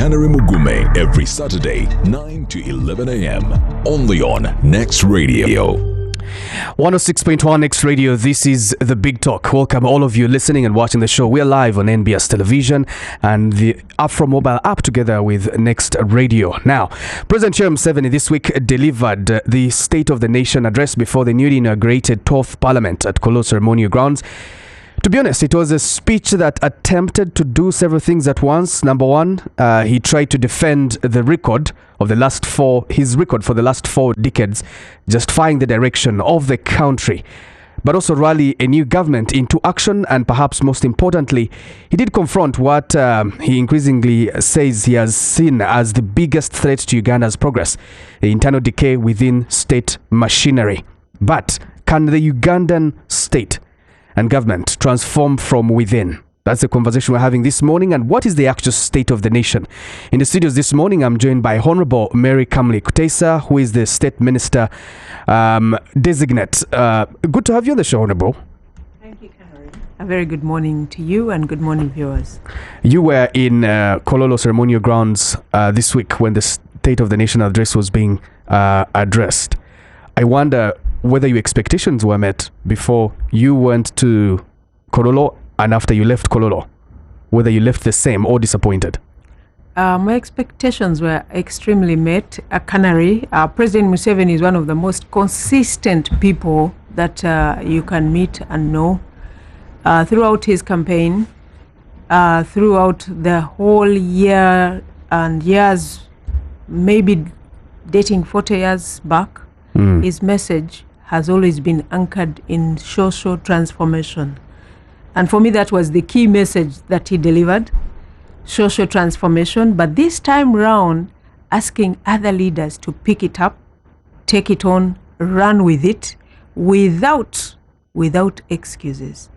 Canary Mugume every Saturday, 9 to 11 a.m. Only on Next Radio. 106.1 Next Radio. This is The Big Talk. Welcome all of you listening and watching the show. We are live on NBS Television and the Afro mobile app together with Next Radio. Now, President Yoweri Museveni this week delivered the State of the Nation address before the newly inaugurated 12th Parliament at Kololo Ceremonial Grounds. To be honest, it was a speech that attempted to do several things at once. Number one, he tried to defend the record of the last his record for the last 4 decades, justifying the direction of the country, but also rally a new government into action. And perhaps most importantly, he did confront what he increasingly says he has seen as the biggest threat to Uganda's progress, the internal decay within state machinery. But can the Ugandan state and government transform from within? That's the conversation we're having this morning. And what is the actual state of the nation? In the studios this morning, I'm joined by Honorable Mary Kamli Kutesa, who is the State Minister designate. Good to have you on the show, Honorable. Thank you, Karen. A very good morning to you and good morning, viewers. You were in Kololo Ceremonial Grounds this week when the State of the Nation address was being addressed. I wonder whether your expectations were met before you went to Kololo and after you left Kololo, whether you left the same or disappointed. My expectations were extremely met. Canary, President Museveni is one of the most consistent people that you can meet and know. Throughout his campaign, throughout the whole year and years, maybe dating 40 years back, his message has always been anchored in social transformation. And for me, that was the key message that he delivered, social transformation. But this time round, asking other leaders to pick it up, take it on, run with it, without excuses.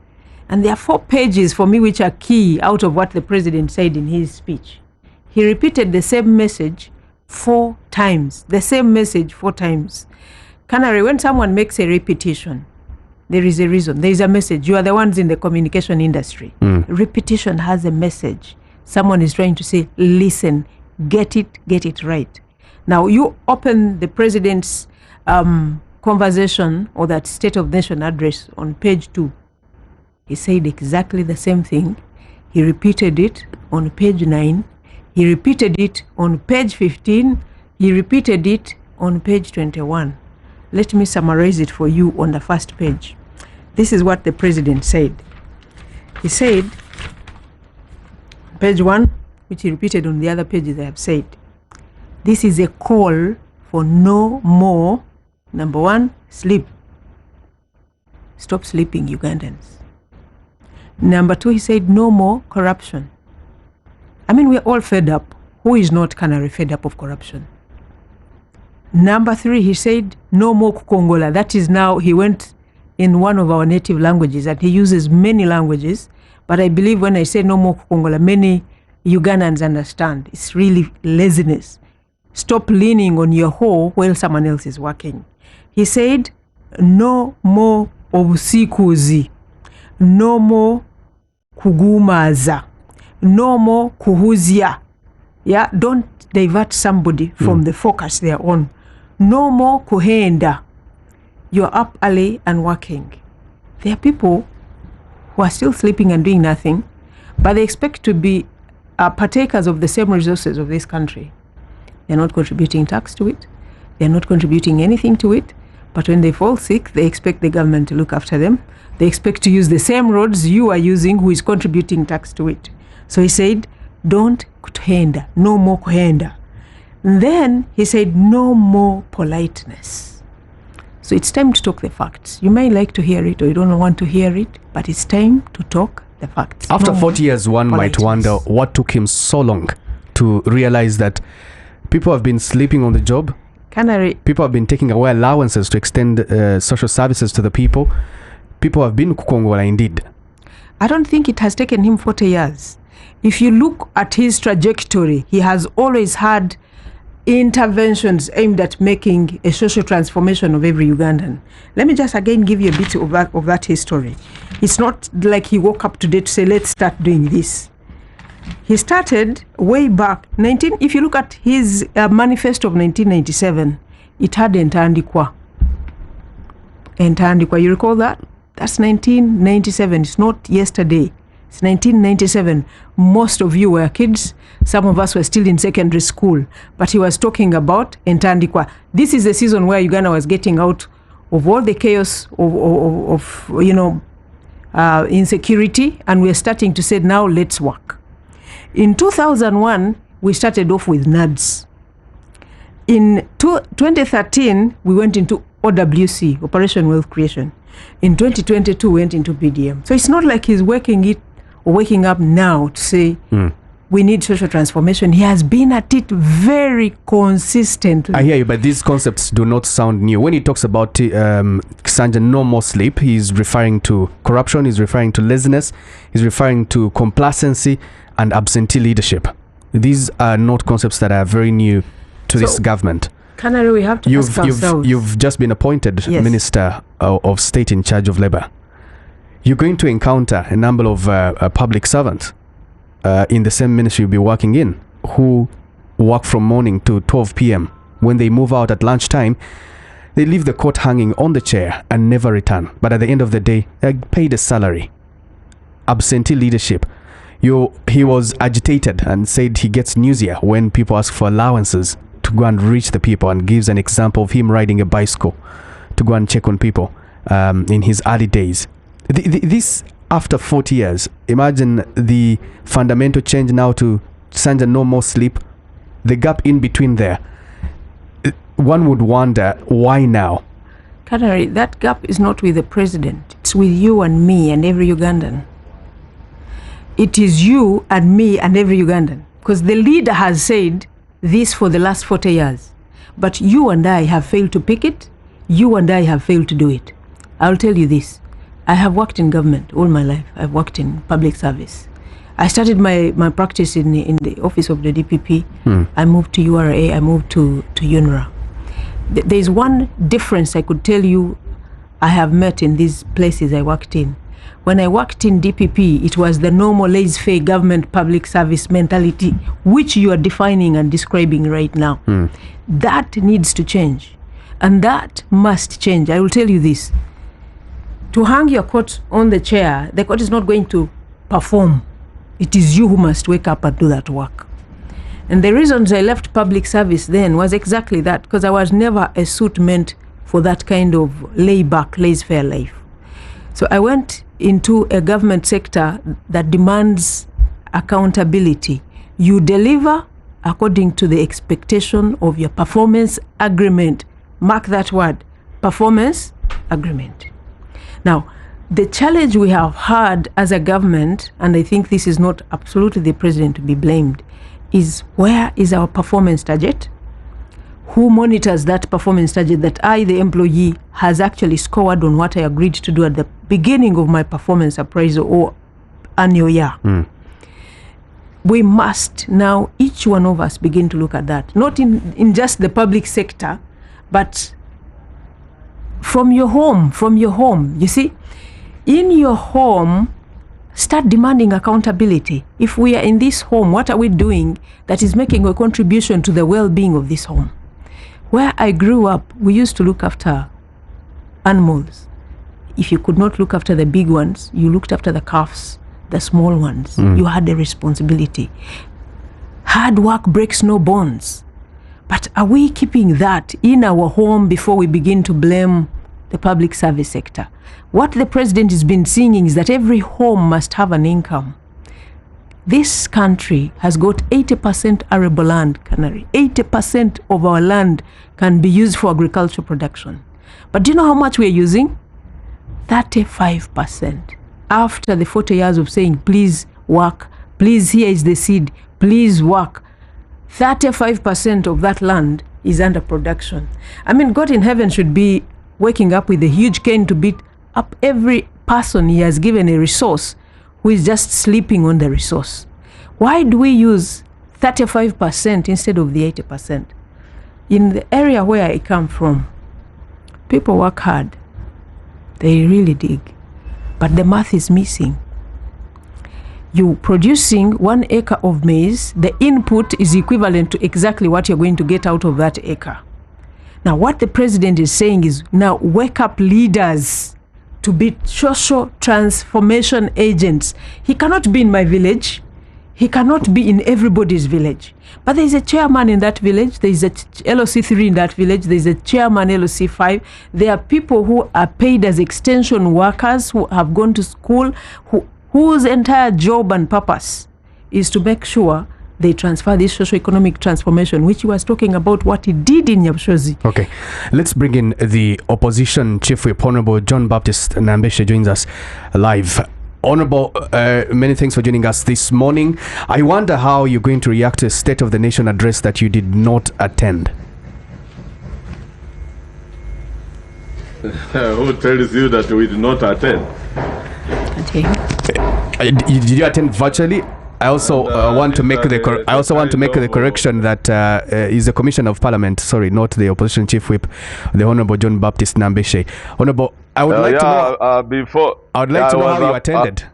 And there are 4 pages for me which are key out of what the president said in his speech. He repeated the same message 4 times, the same message 4 times. Canary, when someone makes a repetition, there is a reason, there is a message. You are the ones in the communication industry. Repetition has a message. Someone is trying to say, listen, get it right. Now, you open the president's conversation or that State of the Nation address on page 2. He said exactly the same thing. He repeated it on page 9. He repeated it on page 15. He repeated it on page 21. Let me summarize it for you on the first page. This is what the president said. He said, page 1, which he repeated on the other pages I have said, this is a call for no more, number 1, sleep. Stop sleeping, Ugandans. Number 2, he said, no more corruption. I mean, we're all fed up. Who is not Canary fed up of corruption? Number 3, he said, no more kukongola. That is now, he went in one of our native languages, and he uses many languages. But I believe when I say no more kukongola, many Ugandans understand. It's really laziness. Stop leaning on your hoe while someone else is working. He said, no more obusikuzi. No more kugumaza. No more kuhuzia. Yeah, don't divert somebody from the focus they're on. No more kuhenda. You're up early and working. There are people who are still sleeping and doing nothing, but they expect to be partakers of the same resources of this country. They're not contributing tax to it. They're not contributing anything to it. But when they fall sick, they expect the government to look after them. They expect to use the same roads you are using, who is contributing tax to it. So he said, don't kuhenda, no more kuhenda. And then he said, no more politeness. So it's time to talk the facts. You may like to hear it or you don't want to hear it, but it's time to talk the facts. After 40 years, one might wonder what took him so long to realize that people have been sleeping on the job. People have been taking away allowances to extend social services to the people. People have been kukongola indeed. I don't think it has taken him 40 years. If you look at his trajectory, he has always had interventions aimed at making a social transformation of every Ugandan. Let me just again give you a bit of that history. It's not like he woke up today to say, let's start doing this. He started way back. If you look at his manifesto of 1997, it had Entandikwa. Entandikwa, you recall that? That's 1997. It's not yesterday. It's 1997. Most of you were kids. Some of us were still in secondary school. But he was talking about Entandikwa. This is the season where Uganda was getting out of all the chaos of insecurity, and we're starting to say, now let's work. In 2001, we started off with NADS. In 2013, we went into OWC, Operation Wealth Creation. In 2022, we went into BDM. So it's not like he's waking up now to say, we need social transformation. He has been at it very consistently. I hear you, but these concepts do not sound new. When he talks about Sanja, no more sleep, he's referring to corruption, he's referring to laziness, he's referring to complacency and absentee leadership. These are not concepts that are very new to this government. Canary, we have to ask ourselves. You've just been appointed Minister of State in charge of Labour. You're going to encounter a number of public servants in the same ministry you'll be working in, who work from morning to 12 p.m. When they move out at lunchtime, they leave the coat hanging on the chair and never return. But at the end of the day, they're paid a salary. Absentee leadership. He was agitated and said he gets newsier when people ask for allowances to go and reach the people, and gives an example of him riding a bicycle to go and check on people in his early days. This, after 40 years, imagine the fundamental change now to Sanja, no more sleep, the gap in between there. One would wonder, why now? Canary, that gap is not with the president. It's with you and me and every Ugandan. It is you and me and every Ugandan. Because the leader has said this for the last 40 years. But you and I have failed to pick it. You and I have failed to do it. I'll tell you this. I have worked in government all my life. I've worked in public service. I started my practice in the office of the DPP. I moved to URA. I moved to UNRA. There's one difference I could tell you I have met in these places I worked in. When I worked in DPP, it was the normal laissez-faire government public service mentality, which you are defining and describing right now. That needs to change. And that must change. I will tell you this. To hang your coat on the chair, the coat is not going to perform. It is you who must wake up and do that work. And the reasons I left public service then was exactly that, because I was never a suit meant for that kind of lay-back, laissez-faire life. So I went into a government sector that demands accountability. You deliver according to the expectation of your performance agreement. Mark that word, performance agreement. Now, the challenge we have had as a government, and I think this is not absolutely the president to be blamed, is where is our performance target? Who monitors that performance target that I, the employee, has actually scored on what I agreed to do at the beginning of my performance appraisal or annual year? We must now, each one of us, begin to look at that. Not in just the public sector, but from your home. You see, in your home, start demanding accountability. If we are in this home, what are we doing that is making a contribution to the well-being of this home? Where I grew up, we used to look after animals. If you could not look after the big ones, you looked after the calves, the small ones. You had a responsibility. Hard work breaks no bones. But are we keeping that in our home before we begin to blame the public service sector? What the president has been singing is that every home must have an income. This country has got 80% arable land, Canary. 80% of our land can be used for agricultural production. But do you know how much we're using? 35%. After the 40 years of saying, please work, please, here is the seed, please work, 35% of that land is under production. I mean, God in heaven should be waking up with a huge cane to beat up every person he has given a resource who is just sleeping on the resource. Why do we use 35% instead of the 80%? In the area where I come from, people work hard. They really dig. But the math is missing. You producing 1 acre of maize, the input is equivalent to exactly what you're going to get out of that acre. Now, what the president is saying is, now wake up leaders to be social transformation agents. He cannot be in my village. He cannot be in everybody's village. But there is a chairman in that village. There is a LOC3 in that village. There is a chairman LOC5. There are people who are paid as extension workers, who have gone to school, whose entire job and purpose is to make sure they transfer this socio-economic transformation, which he was talking about what he did in Nyabushozi. Okay, let's bring in the opposition chief whip. Honorable Hon Nambeshe joins us live. Honorable, many thanks for joining us this morning. I wonder how you're going to react to a State of the Nation address that you did not attend. Who tells you that we did not attend? Okay. Did you attend virtually? I also want to make the correction that is the Commissioner of Parliament. Sorry, not the opposition chief whip, the Honorable Hon Nambeshe. Honorable, I would like to know. I would like to know how you attended.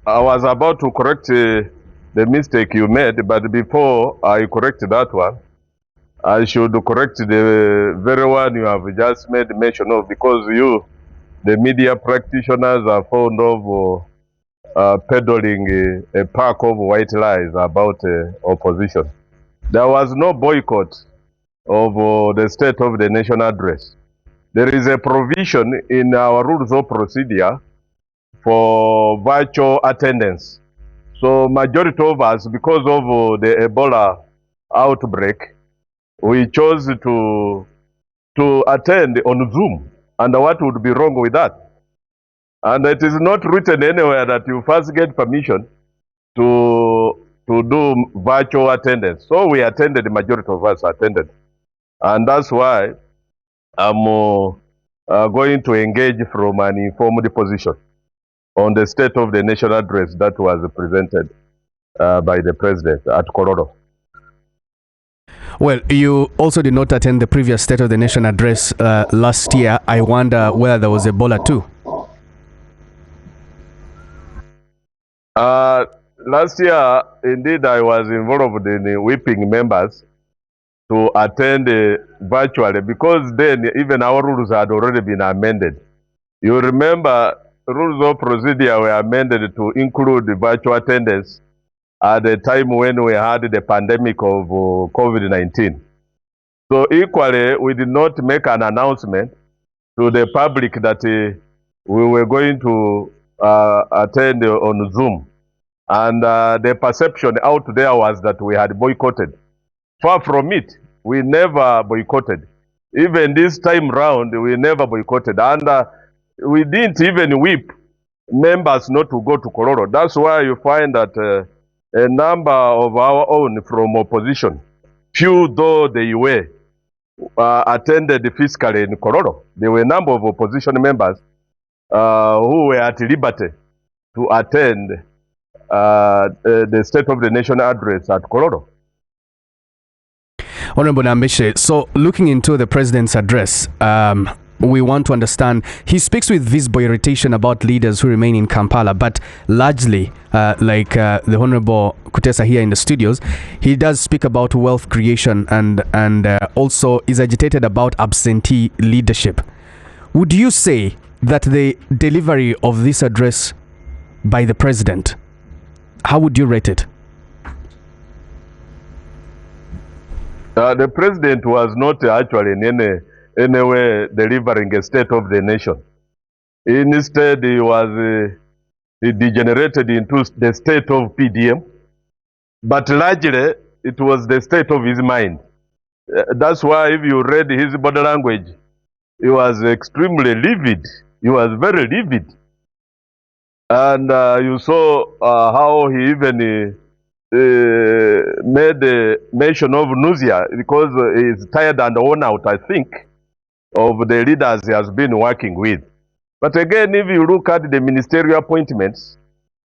I was about to correct the mistake you made, but before I correct that one, I should correct the very one you have just made mention of, because you, the media practitioners, are fond of peddling a pack of white lies about opposition. There was no boycott of the State of the Nation address. There is a provision in our rules of procedure for virtual attendance. So majority of us, because of the Ebola outbreak, we chose to attend on Zoom. And what would be wrong with that? And it is not written anywhere that you first get permission to do virtual attendance. So we attended, the majority of us attended. And that's why I'm going to engage from an informed position on the State of the Nation address that was presented by the President at Kororo. Well, you also did not attend the previous State of the Nation address last year. I wonder whether there was Ebola too. Last year, indeed, I was involved in whipping members to attend virtually, because then even our rules had already been amended. You remember, rules of procedure were amended to include virtual attendance at the time when we had the pandemic of COVID-19. So equally, we did not make an announcement to the public that we were going to attend on Zoom. And the perception out there was that we had boycotted. Far from it, we never boycotted. Even this time round, we never boycotted. And we didn't even whip members not to go to Kororo. That's why you find that a number of our own from opposition, few though they were, attended physically in Kororo. There were a number of opposition members who were at liberty to attend the State of the Nation address at Kororo. Honorable Nambeshe, so looking into the President's address, we want to understand, he speaks with visible irritation about leaders who remain in Kampala, but largely, like the Honorable Kutesa here in the studios, he does speak about wealth creation and also is agitated about absentee leadership. Would you say that the delivery of this address by the President, how would you rate it? The President was not actually in any way delivering a State of the Nation. Instead, he degenerated into the state of PDM, but largely it was the state of his mind. That's why if you read his body language, he was extremely livid. He was very livid. And you saw how he even made a mention of nausea, because he's tired and worn out, I think, of the leaders he has been working with. But again, if you look at the ministerial appointments,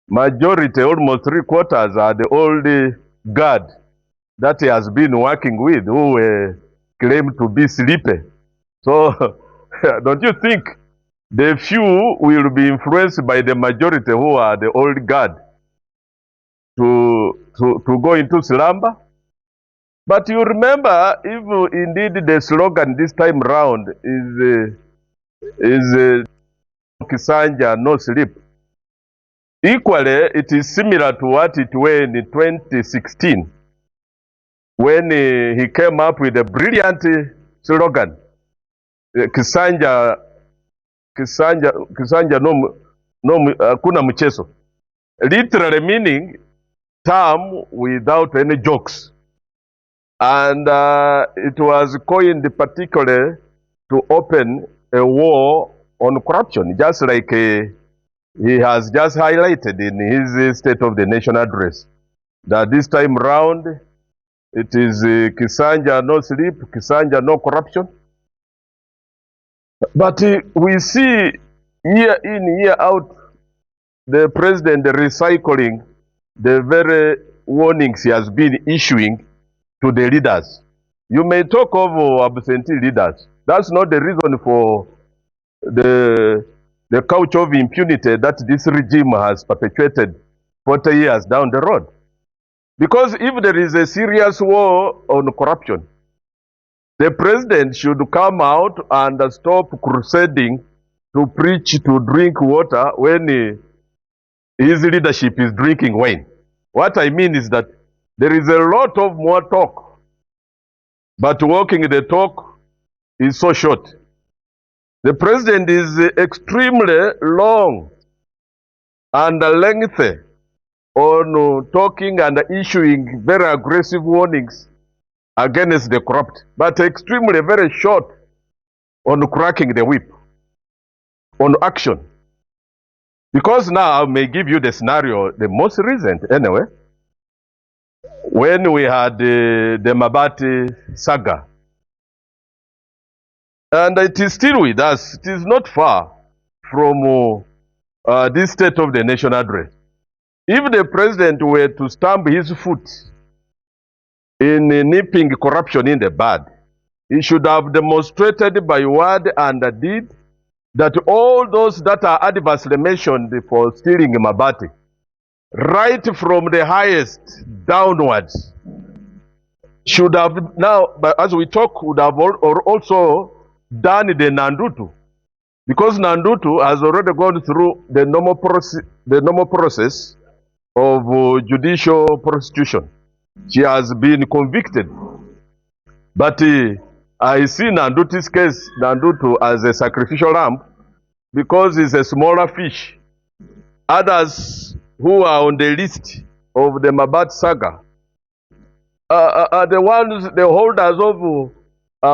majority, almost 3/4, are the old guard that he has been working with, who claim to be sleepy. So, don't you think the few will be influenced by the majority who are the old guard? to go into slumber. But you remember, if indeed the slogan this time round is Kisanja, no sleep. Equally, it is similar to what it was in 2016 when he came up with a brilliant slogan, Kisanja kuna mchezo. Literally meaning term without any jokes. And it was coined particularly to open a war on corruption, just like he has just highlighted in his State of the Nation address, that this time round it is Kisanja no sleep, Kisanja no corruption. But we see year in, year out, the president recycling the very warnings he has been issuing to the leaders. You may talk of absentee leaders. That's not the reason for the couch of impunity that this regime has perpetuated 40 years down the road. Because if there is a serious war on corruption, the president should come out and stop crusading to preach to drink water when his leadership is drinking wine. What I mean is that there is a lot of more talk, but walking the talk is so short. The president is extremely long and lengthy on talking and issuing very aggressive warnings against the corrupt, but extremely very short on cracking the whip, on action. Because now I may give you the scenario, the most recent anyway, when we had the Mabati saga. And it is still with us. It is not far from this State of the Nation address. If the president were to stamp his foot in nipping corruption in the bud, he should have demonstrated by word and deed that all those that are adversely mentioned for stealing Mabati, right from the highest downwards, should have now, but as we talk, would have also done the Nandutu, because Nandutu has already gone through the normal process of judicial prosecution. She has been convicted, but I see Nandutu's case, Nandutu, as a sacrificial lamb because he's a smaller fish. Others who are on the list of the Mabat saga are the ones, the holders of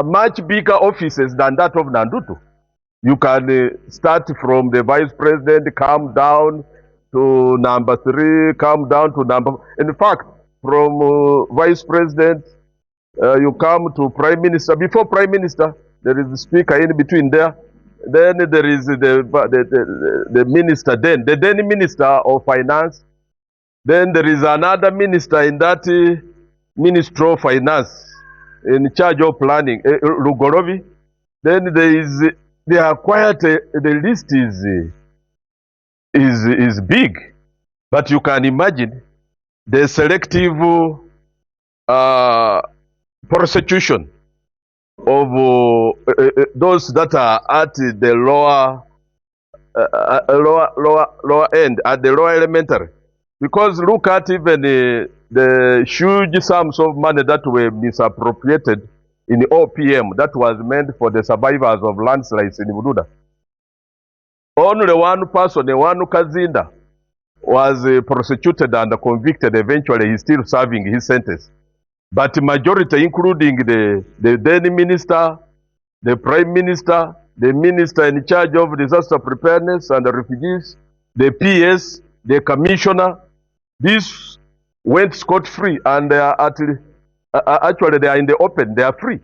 much bigger offices than that of Nandutu. You can start from the vice president, come down to number 3, come down to number... In fact, from vice president, you come to prime minister. Before prime minister, there is a speaker in between there. Then there is the minister, then the minister of finance. Then there is another minister in that ministry of finance in charge of planning, Lugorovi. Then they are quite, the list is big. But you can imagine the selective prosecution of those that are at the lower end, at the lower elementary. Because look at even the huge sums of money that were misappropriated in the OPM that was meant for the survivors of landslides in Bududa. Only one person, one Kazinda, was prosecuted and convicted. Eventually, he's still serving his sentence. But the majority, including the then minister, the prime minister, the minister in charge of disaster preparedness and the refugees, the PS, the commissioner, these went scot-free, and they are actually they are in the open, they are free.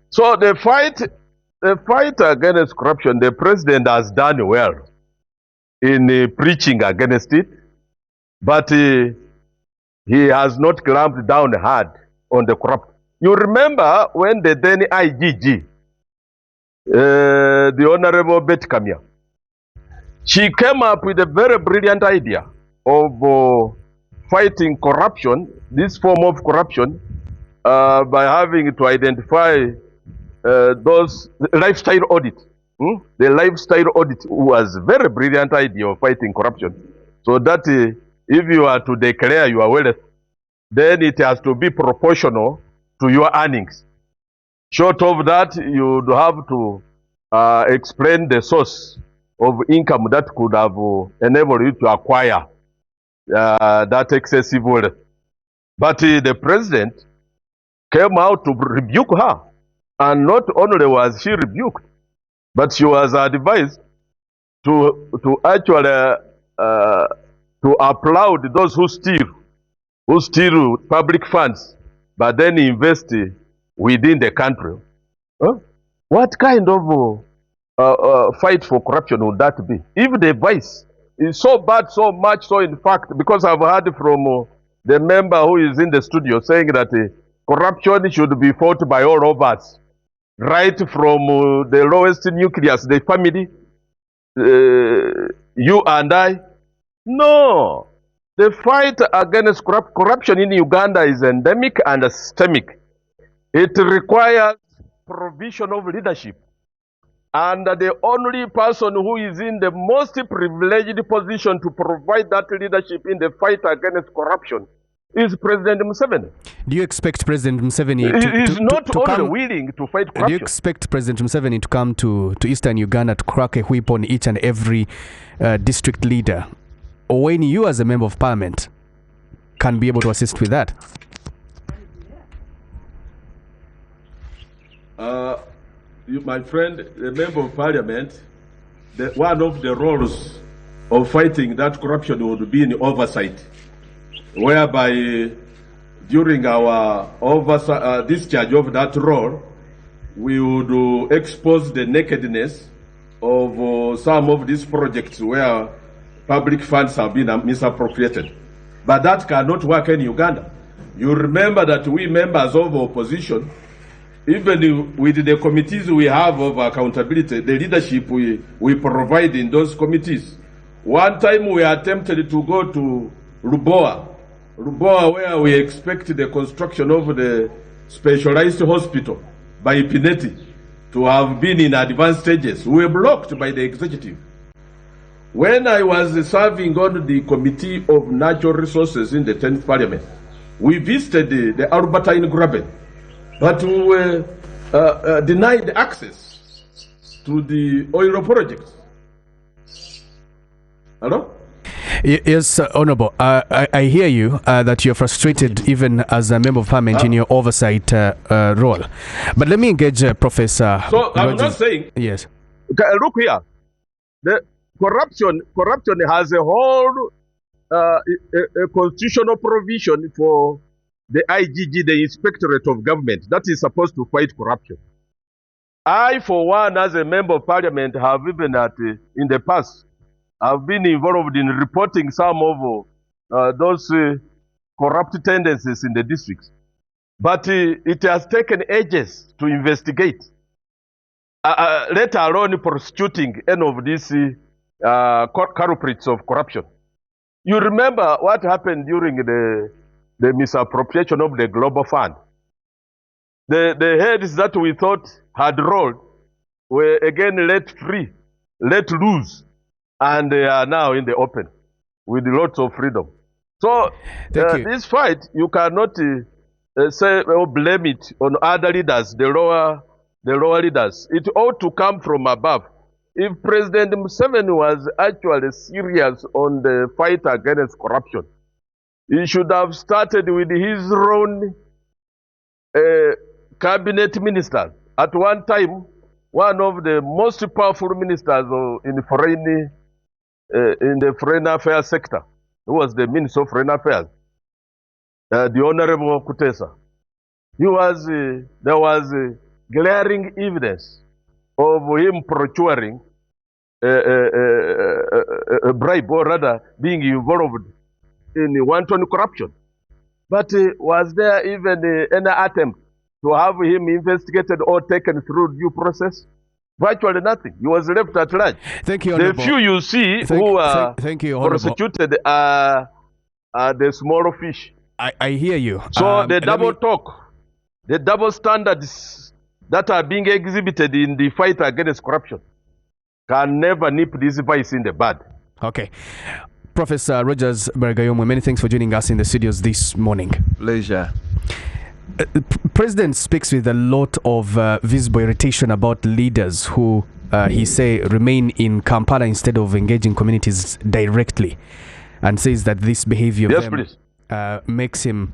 So the fight against corruption, the president has done well in preaching against it, but he has not clamped down hard on the corrupt. You remember when the then IGG, the Honorable Betty Kamia, she came up with a very brilliant idea of fighting corruption, this form of corruption, by having to identify those lifestyle audit. The lifestyle audit was a very brilliant idea of fighting corruption. So that if you are to declare your wealth, then it has to be proportional to your earnings. Short of that, you would have to explain the source of income that could have enabled you to acquire that excessive wealth. But the president came out to rebuke her. And not only was she rebuked, but she was advised to actually to applaud those who steal public funds, but then invest within the country. What kind of fight for corruption would that be? If the vice is so bad, so much so, in fact, because I've heard from the member who is in the studio saying that corruption should be fought by all of us, right from the lowest nucleus, the family, you and I. No. The fight against corruption in Uganda is endemic and systemic. It requires provision of leadership. And the only person who is in the most privileged position to provide that leadership in the fight against corruption is President Museveni. Do you expect President Museveni to come willing to fight corruption? Do you expect President Museveni to come to Eastern Uganda to crack a whip on each and every district leader? Or when you as a member of parliament can be able to assist with that? My friend, the member of parliament, one of the roles of fighting that corruption would be in oversight, whereby during our discharge of that role, we would expose the nakedness of some of these projects where public funds have been misappropriated. But that cannot work in Uganda. You remember that we members of opposition, even with the committees we have of accountability, the leadership we provide in those committees. One time we attempted to go to Luboa, where we expect the construction of the specialized hospital by Pineti to have been in advanced stages. We were blocked by the executive. When I was serving on the Committee of Natural Resources in the 10th Parliament, we visited the Albertine Graben, but we were denied access to the oil projects. Hello? Yes, Honorable. I hear you that you're frustrated even as a member of parliament in your oversight role. But let me engage Professor. So I'm not saying. Yes. Look here. The corruption has a whole a constitutional provision for the IGG, the Inspectorate of Government, that is supposed to fight corruption. I, for one, as a member of parliament, have even in the past, I've been involved in reporting some of those corrupt tendencies in the districts. But it has taken ages to investigate, let alone prosecuting any of these culprits of corruption. You remember what happened during the misappropriation of the Global Fund. The heads that we thought had rolled were again let free, let loose, and they are now in the open with lots of freedom. So this fight, you cannot say or blame it on other leaders, the lower leaders. It ought to come from above. If President Museveni was actually serious on the fight against corruption, he should have started with his own cabinet ministers. At one time, one of the most powerful ministers in the foreign affairs sector, who was the Minister of Foreign Affairs, the Honorable Kutesa. There was glaring evidence of him procuring a bribe, or rather being involved in wanton corruption. But was there even any attempt to have him investigated or taken through due process? Virtually nothing. He was left at large. Thank you, Honorable. The few you see who are prosecuted are the small fish. I hear you. So the let double me- talk, the double standards that are being exhibited in the fight against corruption can never nip this vice in the bud. Okay. Professor Rogers Bergayomo, many thanks for joining us in the studios this morning. Pleasure. President speaks with a lot of visible irritation about leaders who he say remain in Kampala instead of engaging communities directly, and says that this behavior Yes, of them, please. makes him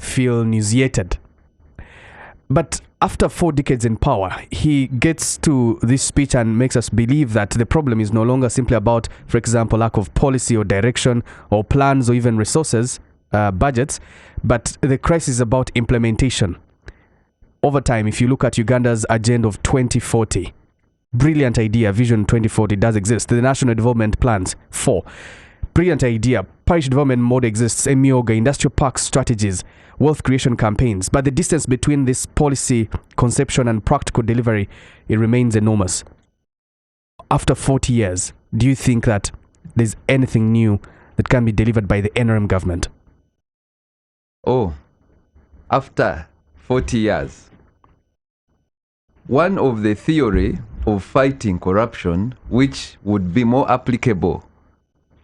feel nauseated. But after 4 decades in power, he gets to this speech and makes us believe that the problem is no longer simply about, for example, lack of policy or direction or plans or even resources, budgets, but the crisis is about implementation. Over time, if you look at Uganda's agenda of 2040, brilliant idea, Vision 2040 does exist. The National Development Plans, 4. Brilliant idea. Parish development mode exists, Emioga, industrial park strategies, wealth creation campaigns. But the distance between this policy conception and practical delivery, it remains enormous. After 40 years, do you think that there's anything new that can be delivered by the NRM government? Oh, after 40 years, one of the theory of fighting corruption, which would be more applicable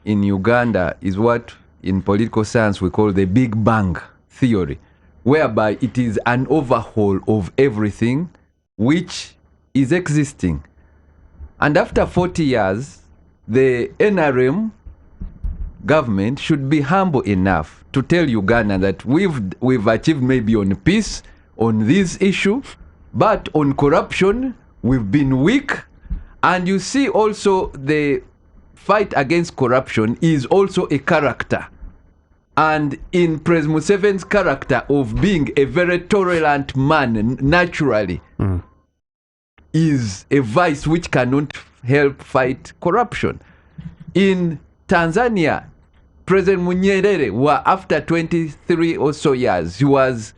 in Uganda, is what in political science we call the Big Bang theory, whereby it is an overhaul of everything which is existing. And after 40 years, the NRM government should be humble enough to tell Uganda that we've achieved maybe on peace, on this issue, but on corruption, we've been weak. And you see also the fight against corruption is also a character. And in President Museveni's character of being a very tolerant man naturally is a vice which cannot help fight corruption. In Tanzania, President Nyerere, after 23 or so years, he was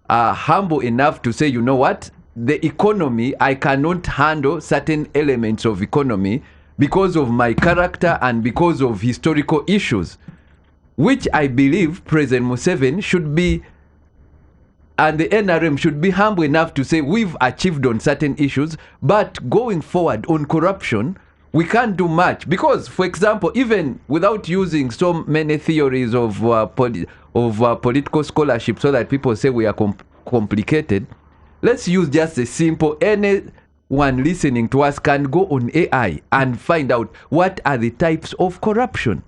humble enough to say, you know what, the economy, I cannot handle certain elements of economy because of my character and because of historical issues, which I believe President Museveni should be, and the NRM should be humble enough to say we've achieved on certain issues, but going forward on corruption, we can't do much. Because, for example, even without using so many theories of political scholarship so that people say we are complicated, let's use just a simple, anyone listening to us can go on AI and find out what are the types of corruption.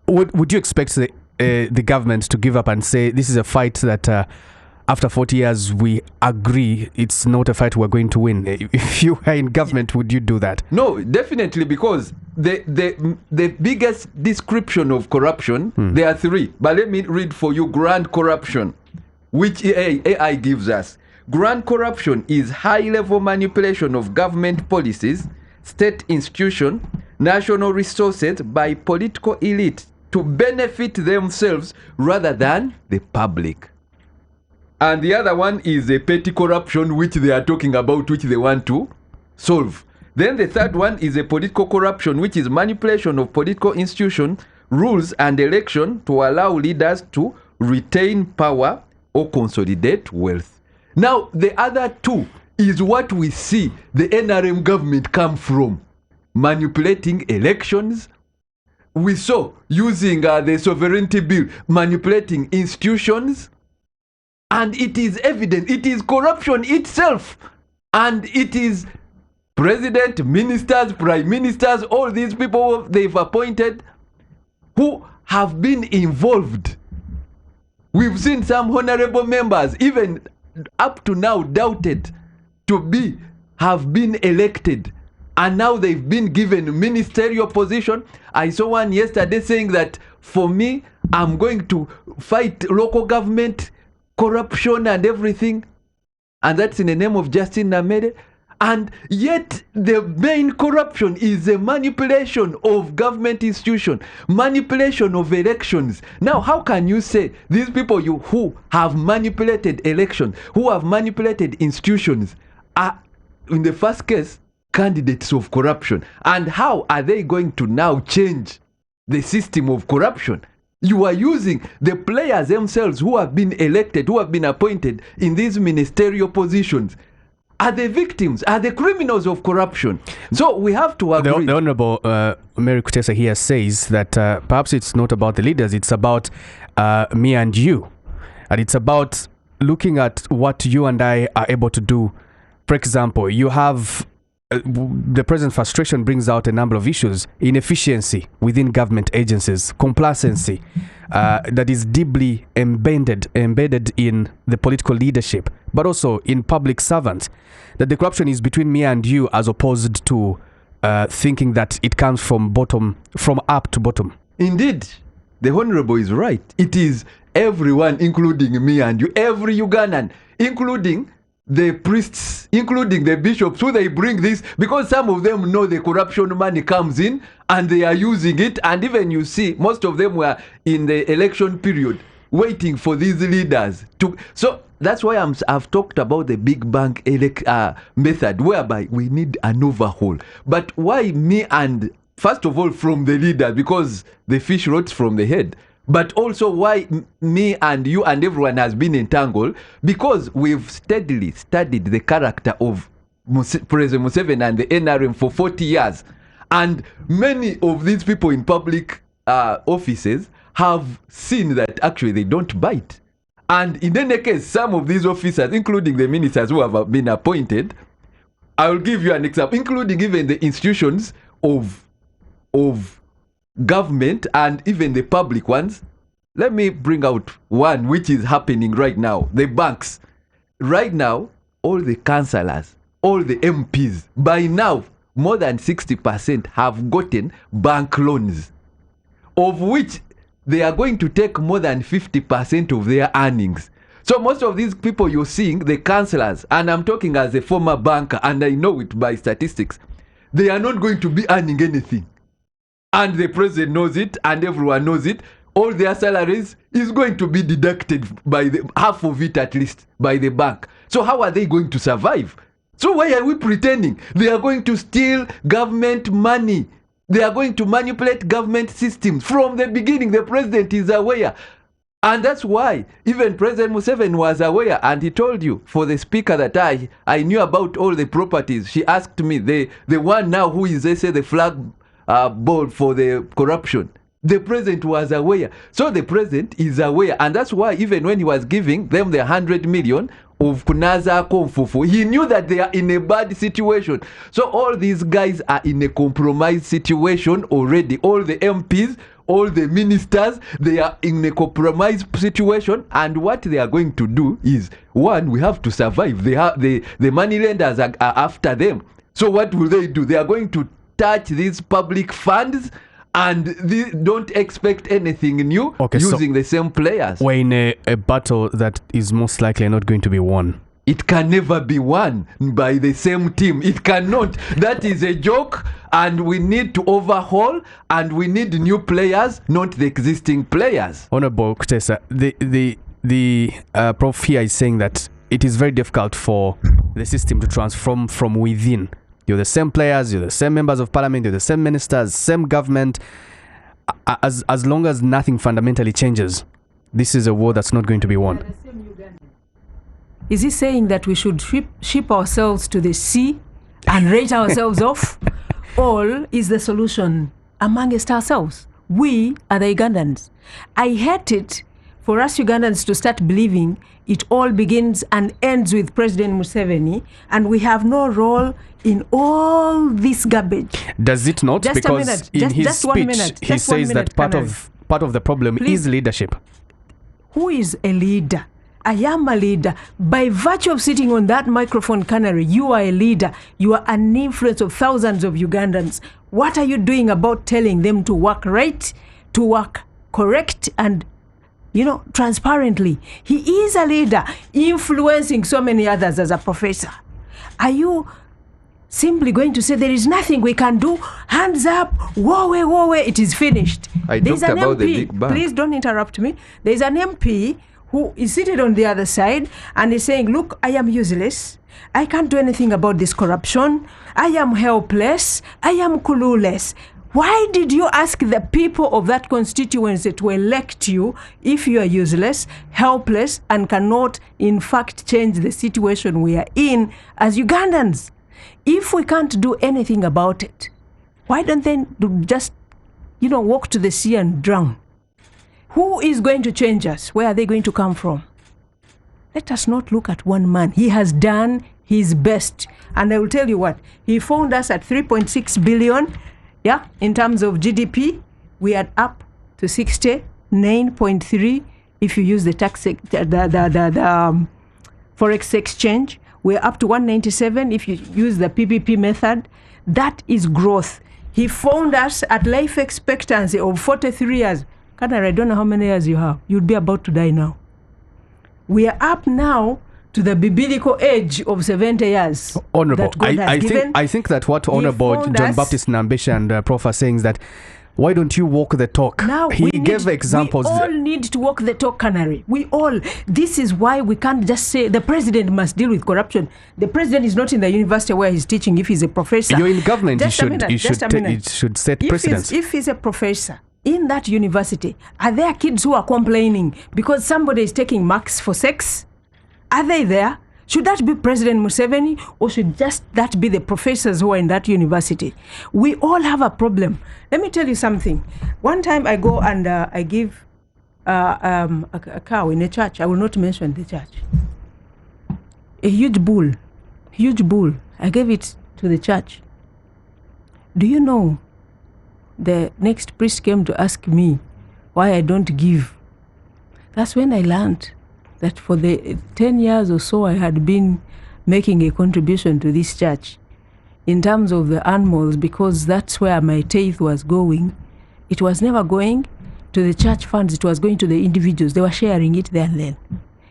Would you expect the government to give up and say this is a fight that after 40 years we agree it's not a fight we're going to win? If you are in government, would you do that? No, definitely, because the biggest description of corruption, there are 3. But let me read for you grand corruption, which AI gives us. Grand corruption is high-level manipulation of government policies, state institutions, national resources by political elite to benefit themselves rather than the public. And the other one is a petty corruption, which they are talking about, which they want to solve. Then the third one is a political corruption, which is manipulation of political institutions, rules, and election to allow leaders to retain power or consolidate wealth. Now, the other 2 is what we see the NRM government come from. Manipulating elections. We saw using the sovereignty bill, manipulating institutions. And it is evident, it is corruption itself. And it is president, ministers, prime ministers, all these people they've appointed who have been involved. We've seen some honorable members, even up to now doubted to have been elected. And now they've been given ministerial position. I saw one yesterday saying that for me, I'm going to fight local government corruption and everything. And that's in the name of Justin Namere. And yet the main corruption is the manipulation of government institutions, manipulation of elections. Now, how can you say these people who have manipulated elections, who have manipulated institutions, are, in the first case, candidates of corruption? And how are they going to now change the system of corruption. You are using the players themselves who have been elected, who have been appointed in these ministerial positions, are the victims, are the criminals of corruption. So we have to agree. The Honorable Mary Kutesa here says that perhaps it's not about the leaders, it's about me and you. And it's about looking at what you and I are able to do. For example, you have the present frustration brings out a number of issues: inefficiency within government agencies, complacency that is deeply embedded in the political leadership, but also in public servants. That the corruption is between me and you, as opposed to thinking that it comes from up to bottom. Indeed, the Honorable is right. It is everyone, including me and you, every Ugandan, including the priests, including the bishops, who they bring this, because some of them know the corruption money comes in and they are using it. And even you see, most of them were in the election period waiting for these leaders to. So that's why I've talked about the big bank method, whereby we need an overhaul. But why me and, first of all, from the leader, because the fish rots from the head. But also why me and you and everyone has been entangled, because we've steadily studied the character of President Museveni and the NRM for 40 years. And many of these people in public offices have seen that actually they don't bite. And in any case, some of these officers, including the ministers who have been appointed, I will give you an example, including even the institutions of government and even the public ones. Let me bring out one which is happening right now: the banks. Right now, all the councillors, all the MPs, by now more than 60% have gotten bank loans, of which they are going to take more than 50% of their earnings. So most of these people you're seeing, the councillors, and I'm talking as a former banker and I know it by statistics, they are not going to be earning anything. And the president knows it, and everyone knows it. All their salaries is going to be deducted by half of it at least by the bank. So how are they going to survive? So why are we pretending they are going to steal government money? They are going to manipulate government systems. From the beginning, the president is aware. And that's why even President Museveni was aware, and he told you, for the speaker, that I knew about all the properties. She asked me, the one now who is, they say, the flag board for the corruption. The president was aware. So the president is aware. And that's why even when he was giving them the 100 million of Kunaza Komfufu, he knew that they are in a bad situation. So all these guys are in a compromised situation already. All the MPs, all the ministers, they are in a compromised situation. And what they are going to do is, one, we have to survive. The money lenders are after them. So what will they do? They are going to touch these public funds and they don't expect anything new, using the same players. We're in a battle that is most likely not going to be won. It can never be won by the same team. It cannot. That is a joke, and we need to overhaul, and we need new players, not the existing players. Honorable Kutesa, the prof here is saying that it is very difficult for the system to transform from within. You're the same players, you're the same members of parliament, you're the same ministers, same government. As long as nothing fundamentally changes, this is a war that's not going to be won. Is he saying that we should ship ourselves to the sea and rate ourselves off? Or is the solution amongst ourselves? We are the Ugandans. I hate it for us Ugandans to start believing it all begins and ends with President Museveni, and we have no role in all this garbage. Does it not? Just because a minute. in his just speech, 1 minute. he says that part of the problem Please. is leadership. Who is a leader? I am a leader. By virtue of sitting on that microphone, Canary, you are a leader. You are an influence of thousands of Ugandans. What are you doing about telling them to work right, to work correct, and transparently? He is a leader, influencing so many others as a professor. Are you simply going to say there is nothing we can do? Hands up, woe, it is finished. There's an about MP, the big bang. Please don't interrupt me. There's an MP who is seated on the other side and is saying, look, I am useless. I can't do anything about this corruption. I am helpless. I am clueless. Why did you ask the people of that constituency to elect you if you are useless, helpless, and cannot, in fact, change the situation we are in as Ugandans? If we can't do anything about it, why don't they just, walk to the sea and drown? Who is going to change us? Where are they going to come from? Let us not look at one man. He has done his best. And I will tell you what, he found us at 3.6 billion. Yeah, in terms of GDP, we are up to 69.3. If you use the forex exchange, we're up to 197. If you use the PPP method, that is growth. He found us at life expectancy of 43 years. Kanara, I don't know how many years you have. You'd be about to die now. We are up now to the biblical age of 70 years. Honorable, I think that what Honorable John Baptist Nambeshe and Prof are saying is that why don't you walk the talk? Now he gave examples. We all need to walk the talk, Canary. We all. This is why we can't just say the president must deal with corruption. The president is not in the university where he's teaching. If he's a professor, you're in government. You should set precedents. If he's a professor in that university, are there kids who are complaining because somebody is taking marks for sex? Are they there? Should that be President Museveni, or should just that be the professors who are in that university? We all have a problem. Let me tell you something. One time I go and I give a cow in a church. I will not mention the church. A huge bull. I gave it to the church. Do you know, the next priest came to ask me why I don't give. That's when I learned that for the 10 years or so I had been making a contribution to this church in terms of the animals, because that's where my tithe was going. It was never going to the church funds, it was going to the individuals. They were sharing it there and then.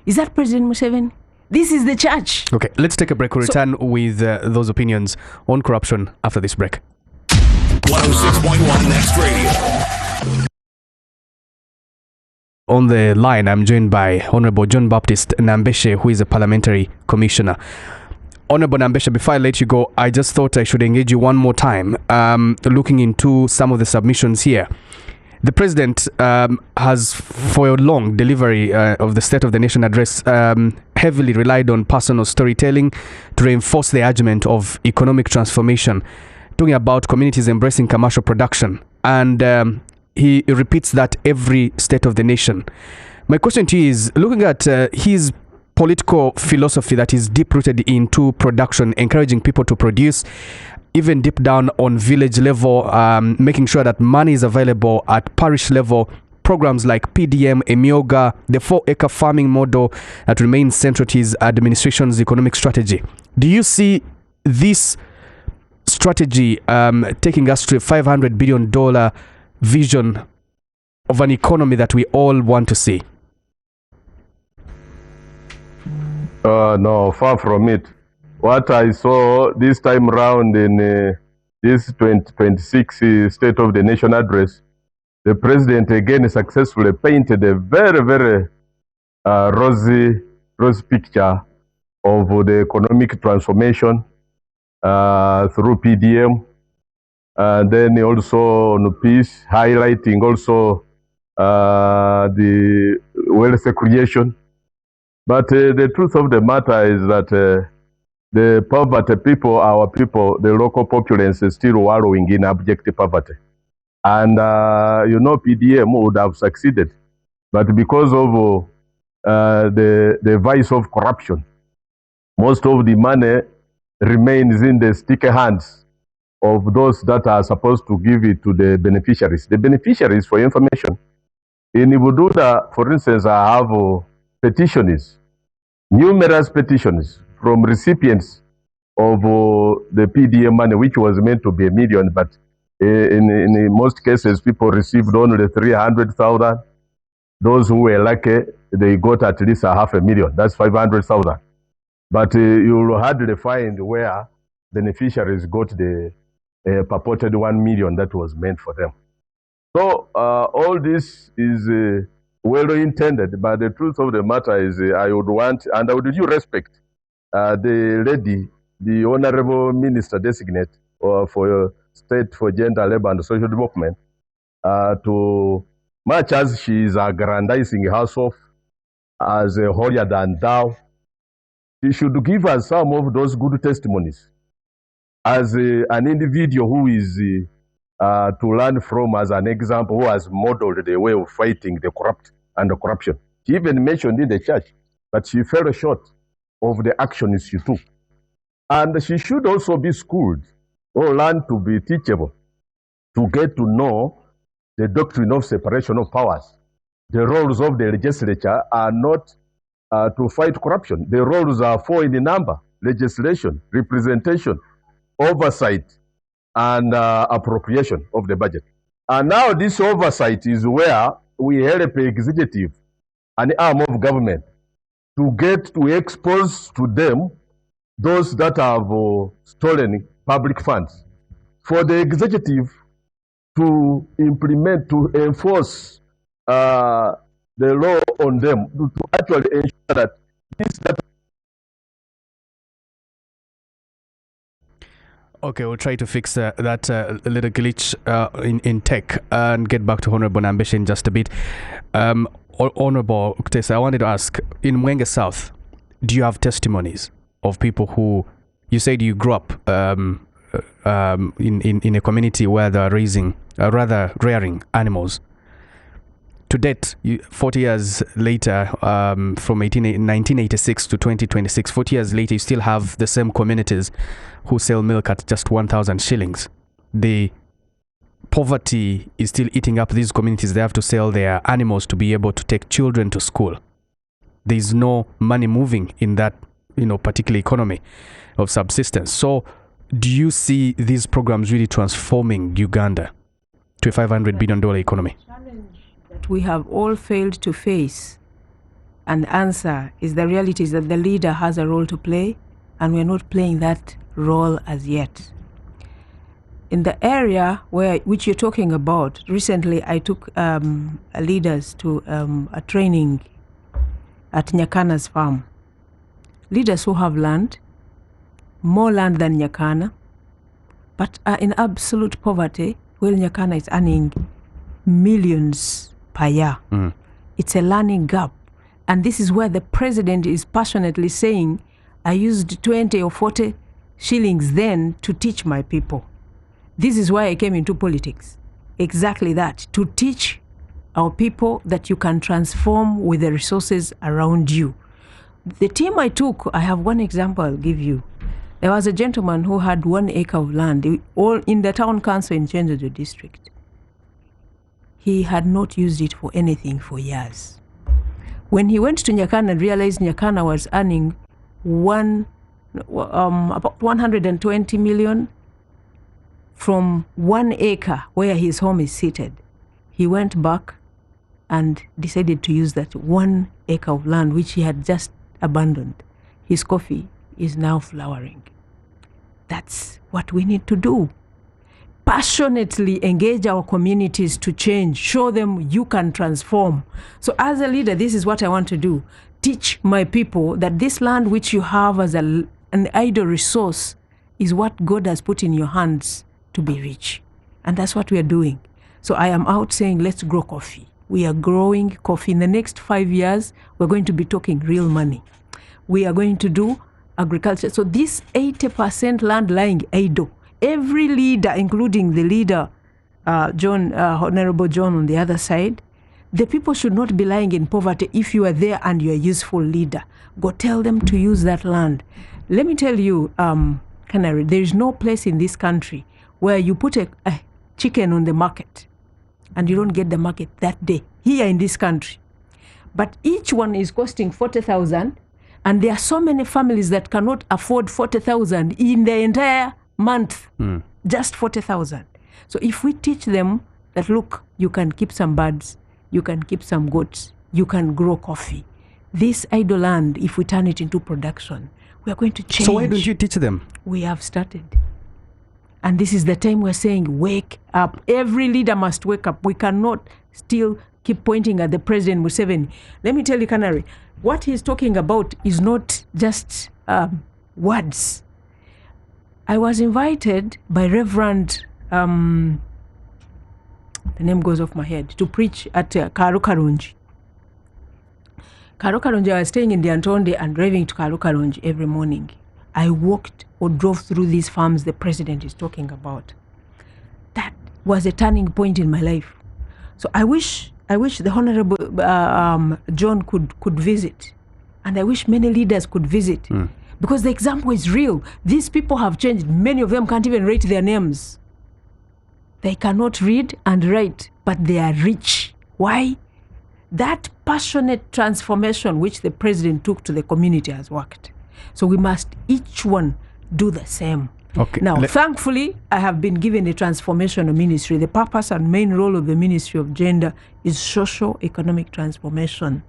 Is that President Museveni? This is the church. Okay, let's take a break. We'll return with those opinions on corruption after this break. 106.1 Next Radio. On the line, I'm joined by Honorable John Baptist Nambeshe, who is a parliamentary commissioner. Honorable Nambeshe, before I let you go, I just thought I should engage you one more time, looking into some of the submissions here. The president has, for a long delivery of the State of the Nation address, heavily relied on personal storytelling to reinforce the argument of economic transformation, talking about communities embracing commercial production. And he repeats that every State of the Nation. My question to you is, looking at his political philosophy that is deep-rooted into production, encouraging people to produce, even deep down on village level, making sure that money is available at parish level, programs like PDM, Emyoga, the 4-acre farming model that remains central to his administration's economic strategy. Do you see this strategy taking us to a $500 billion vision of an economy that we all want to see? No, far from it. What I saw this time round in this 2026 State of the Nation address, the president again successfully painted a very, very rosy picture of the economic transformation through PDM. And then also on peace, highlighting also the wealth creation. But the truth of the matter is that the poverty people, our people, the local populace is still wallowing in abject poverty. And, PDM would have succeeded. But because of the vice of corruption, most of the money remains in the sticky hands of those that are supposed to give it to the beneficiaries. The beneficiaries, for information, in Ibududa, for instance, I have petitions, numerous petitions from recipients of the PDM money, which was meant to be $1 million, but in most cases, people received only 300,000. Those who were lucky, they got at least $500,000. That's 500,000. But you will hardly find where beneficiaries got the purported 1 million that was meant for them. So all this is well intended, but the truth of the matter is I would want, and I would do respect the lady, the honorable minister designate for State for Gender, Labor and Social Development, to much as she is aggrandizing herself as a holier than thou, she should give us some of those good testimonies as an individual who is to learn from, as an example, who has modeled the way of fighting the corrupt and the corruption. She even mentioned in the church, but she fell short of the actions she took. And she should also be schooled or learn to be teachable, to get to know the doctrine of separation of powers. The roles of the legislature are not to fight corruption. The roles are four in the number: legislation, representation, oversight, and appropriation of the budget. And now this oversight is where we help the executive, an arm of government, to get to expose to them those that have stolen public funds. For the executive to implement, to enforce the law on them, to actually ensure that this that. Okay, we'll try to fix that little glitch in tech and get back to Honorable Nambeshe in just a bit. Honorable Kutesa, I wanted to ask, in Mwenge South, do you have testimonies of people who, you said you grew up in a community where they're rearing animals? To date, 40 years later, from 1986 to 2026, 40 years later, you still have the same communities who sell milk at just 1,000 shillings. The poverty is still eating up these communities. They have to sell their animals to be able to take children to school. There is no money moving in that, particular economy of subsistence. So, do you see these programs really transforming Uganda to a $500 billion economy? That we have all failed to face and answer is the reality is that the leader has a role to play, and we're not playing that role as yet. In the area which you're talking about, recently I took leaders to a training at Nyakana's farm. Leaders who have land, more land than Nyakana, but are in absolute poverty, while Nyakana is earning millions per year. It's a learning gap. And this is where the president is passionately saying, I used 20 or 40 shillings then to teach my people. This is why I came into politics. Exactly that, to teach our people that you can transform with the resources around you. The team I took, I have one example I'll give you. There was a gentleman who had 1 acre of land, all in the town council in Chenjezo district. He had not used it for anything for years. When he went to Nyakana and realized Nyakana was earning about 120 million from 1 acre where his home is seated, he went back and decided to use that 1 acre of land which he had just abandoned. His coffee is now flowering. That's what we need to do. Passionately engage our communities to change, show them you can transform. So as a leader, this is what I want to do. Teach my people that this land which you have as an idle resource is what God has put in your hands to be rich. And that's what we are doing. So I am out saying, let's grow coffee. We are growing coffee. In the next 5 years, we're going to be talking real money. We are going to do agriculture. So this 80% land lying idle, every leader, including the leader, Honorable John on the other side, the people should not be lying in poverty. If you are there and you're a useful leader, go tell them to use that land. Let me tell you, Canary, there is no place in this country where you put a chicken on the market and you don't get the market that day, here in this country. But each one is costing 40,000, and there are so many families that cannot afford 40,000 in the entire month, just 40,000. So if we teach them that, look, you can keep some birds, you can keep some goats, you can grow coffee. This idle land, if we turn it into production, we are going to change. So why don't you teach them? We have started. And this is the time we're saying, wake up. Every leader must wake up. We cannot still keep pointing at the President Museveni. Let me tell you, Canary, what he's talking about is not just words. I was invited by Reverend the name goes off my head, to preach at Karukarunji. Karukarunji, I was staying in the Antonde and driving to Karukarunji every morning. I walked or drove through these farms the president is talking about. That was a turning point in my life. So I wish the Honorable John could visit, and I wish many leaders could visit, because the example is real. These people have changed. Many of them can't even write their names. They cannot read and write, but they are rich. Why? That passionate transformation which the president took to the community has worked. So we must each one do the same. Okay. Now, thankfully, I have been given a transformational ministry. The purpose and main role of the Ministry of Gender is socio-economic transformation.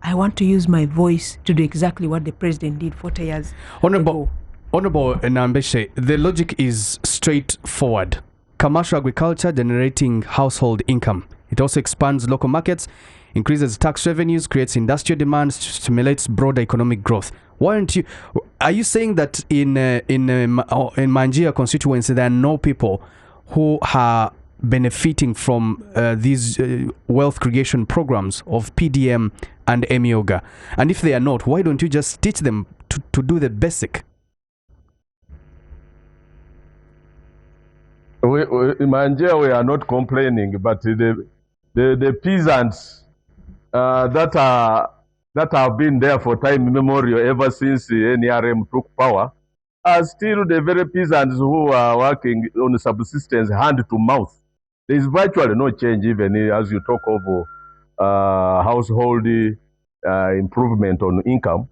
I want to use my voice to do exactly what the president did 40 years ago. Honorable Nambeshe, the logic is straightforward. Commercial agriculture generating household income. It also expands local markets, increases tax revenues, creates industrial demand, stimulates broader economic growth. Are you saying that in Manjia constituency there are no people who are benefiting from these wealth creation programs of PDM and Emioga? And if they are not, why don't you just teach them to do the basic? In Manjia, we are not complaining, but the peasants that have been there for time immemorial ever since the NRM took power are still the very peasants who are working on subsistence hand to mouth. There is virtually no change, even as you talk of household improvement on income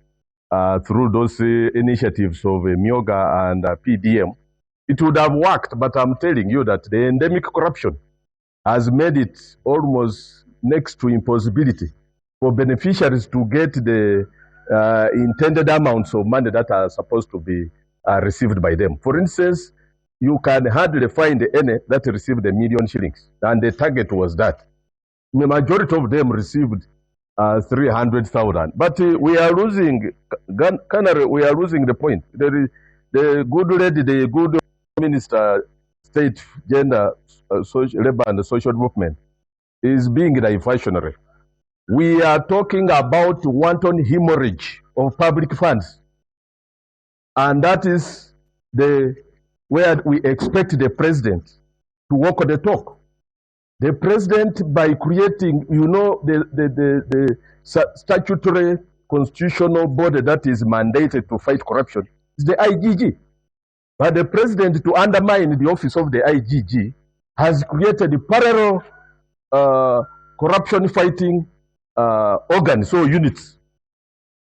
through those initiatives of Myoga and PDM. It would have worked, but I'm telling you that the endemic corruption has made it almost next to impossibility for beneficiaries to get the intended amounts of money that are supposed to be received by them. For instance, you can hardly find any that received $1 million shillings, and the target was that. The majority of them received 300,000. But we are losing, we are losing the point. The good lady, the good minister, state, gender, labor and social development is being diversionary. We are talking about wanton hemorrhage of public funds. And that is where we expect the president to walk the talk. The president, by creating, the statutory constitutional body that is mandated to fight corruption is the IGG. But the president, to undermine the office of the IGG, has created a parallel corruption fighting organs or units.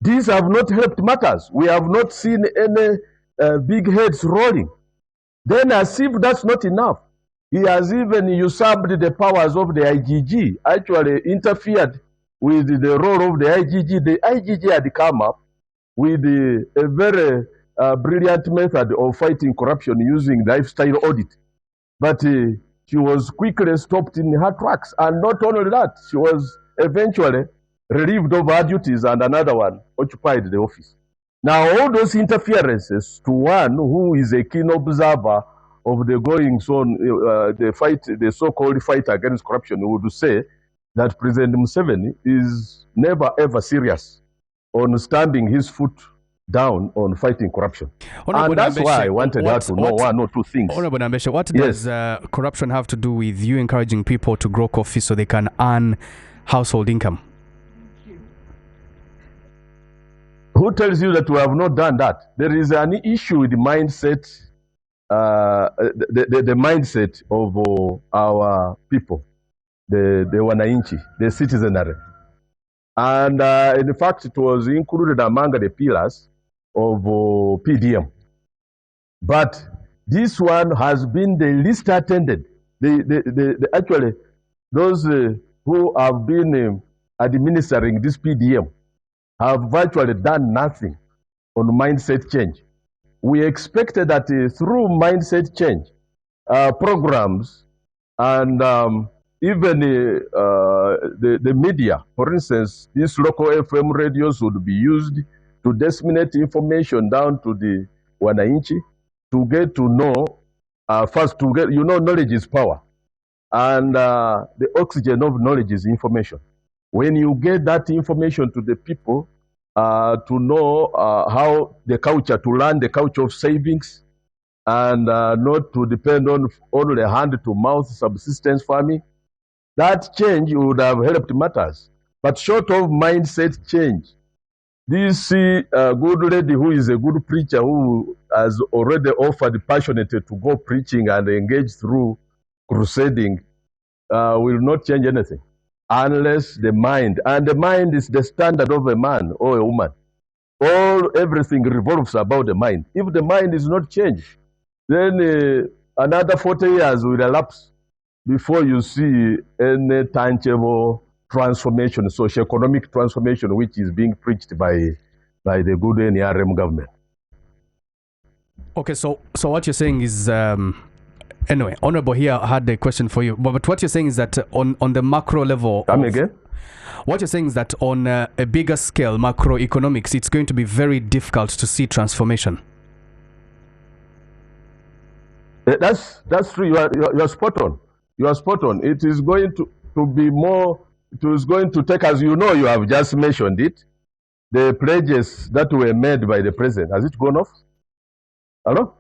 These have not helped matters. We have not seen any big heads rolling. Then, as if that's not enough, he has even usurped the powers of the IGG, actually interfered with the role of the IGG. The IGG had come up with a very brilliant method of fighting corruption using lifestyle audit. But she was quickly stopped in her tracks. And not only that, she was eventually relieved of her duties and another one occupied the office. Now, all those interferences to one who is a keen observer of the goings on, the so-called fight against corruption, would say that President Museveni is never ever serious on standing his foot down on fighting corruption. And that's why I wanted her to know one or two things. Honorable Nambeshe, what does corruption have to do with you encouraging people to grow coffee so they can earn household income? Who tells you that we have not done that? There is an issue with the mindset, the mindset of our people, the wananchi, the citizenry. And in fact, it was included among the pillars of PDM. But this one has been the least attended. Actually, those who have been administering this PDM have virtually done nothing on mindset change. We expected that through mindset change, programs and even the media, for instance, these local FM radios would be used to disseminate information down to the wananchi to get to know first to get, knowledge is power. And the oxygen of knowledge is information. When you get that information to the people, to know how the culture, to learn the culture of savings, and not to depend on only hand-to-mouth subsistence farming, that change would have helped matters. But short of mindset change, this good lady who is a good preacher, who has already offered passionately to go preaching and engage through crusading, will not change anything unless the mind, and the mind is the standard of a man or a woman. Everything revolves about the mind. If the mind is not changed, then another 40 years will elapse before you see any tangible transformation, socio-economic transformation, which is being preached by the good NRM government. Okay, so what you're saying is, anyway, Honorable here had a question for you, but what you're saying is that on the macro level... Come again? What you're saying is that on a bigger scale, macroeconomics, it's going to be very difficult to see transformation. That's true. You are spot on. You are spot on. It is going to be more... It is going to take, as you know, you have just mentioned it, the pledges that were made by the president. Has it gone off? Hello?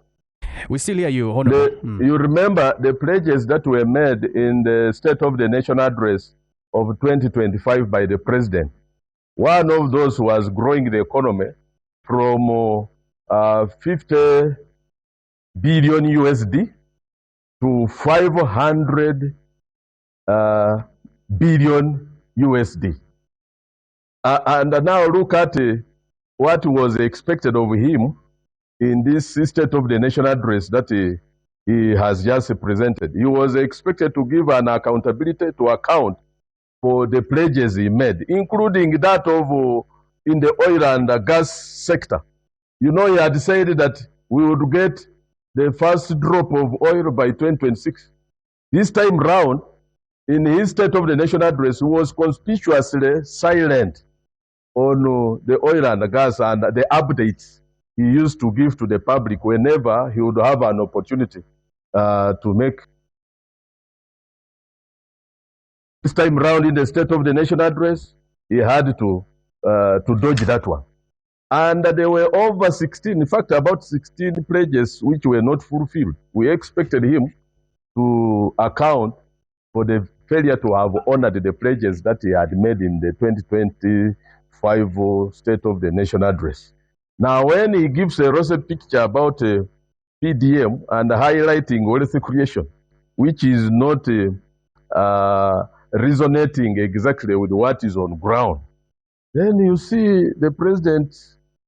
We still hear you, Honorable. You remember the pledges that were made in the State of the Nation address of 2025 by the president. One of those was growing the economy from 50 billion USD to 500 billion USD. And now look at what was expected of him in this State of the Nation address that he has just presented. He was expected to give an accountability to account for the pledges he made, including that of in the oil and gas sector. He had said that we would get the first drop of oil by 2026. This time round, in his State of the Nation address, he was conspicuously silent on the oil and gas and the updates he used to give to the public whenever he would have an opportunity to make. This time round in the State of the Nation address, he had to dodge that one. And there were over 16, in fact, about 16 pledges which were not fulfilled. We expected him to account for the failure to have honored the pledges that he had made in the 2025 State of the Nation address. Now, when he gives a rosy picture about PDM and highlighting wealth creation, which is not resonating exactly with what is on ground, then you see the president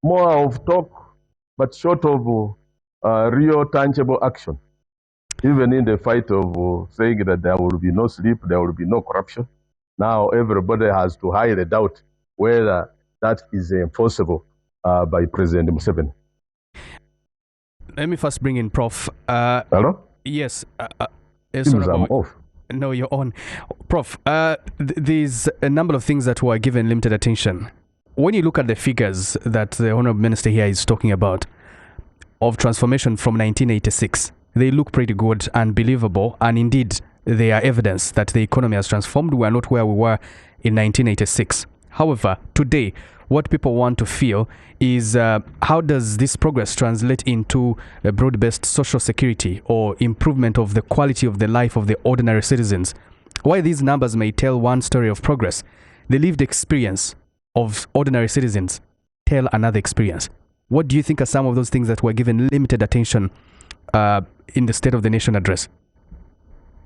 more of talk, but short of real tangible action. Even in the fight of saying that there will be no sleep, there will be no corruption, now everybody has to highly doubt whether that is enforceable by President Museveni. Let me first bring in Prof. Hello? Yes. Seems I'm off. No, you're on. Prof, there's a number of things that were given limited attention. When you look at the figures that the Honorable Minister here is talking about of transformation from 1986, they look pretty good and believable, and indeed they are evidence that the economy has transformed. We are not where we were in 1986. However, today, what people want to feel is how does this progress translate into a broad-based social security or improvement of the quality of the life of the ordinary citizens? While these numbers may tell one story of progress, the lived experience of ordinary citizens tell another experience. What do you think are some of those things that were given limited attention in the State of the Nation address?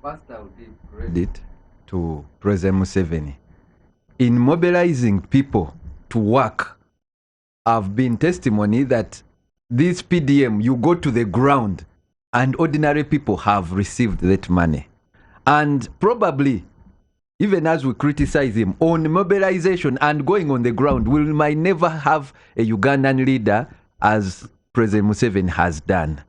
First, I would give credit to President Museveni in mobilizing people to work. I've been testimony that this PDM, you go to the ground and ordinary people have received that money. And probably, even as we criticize him on mobilization and going on the ground, we might never have a Ugandan leader as President Museveni has done.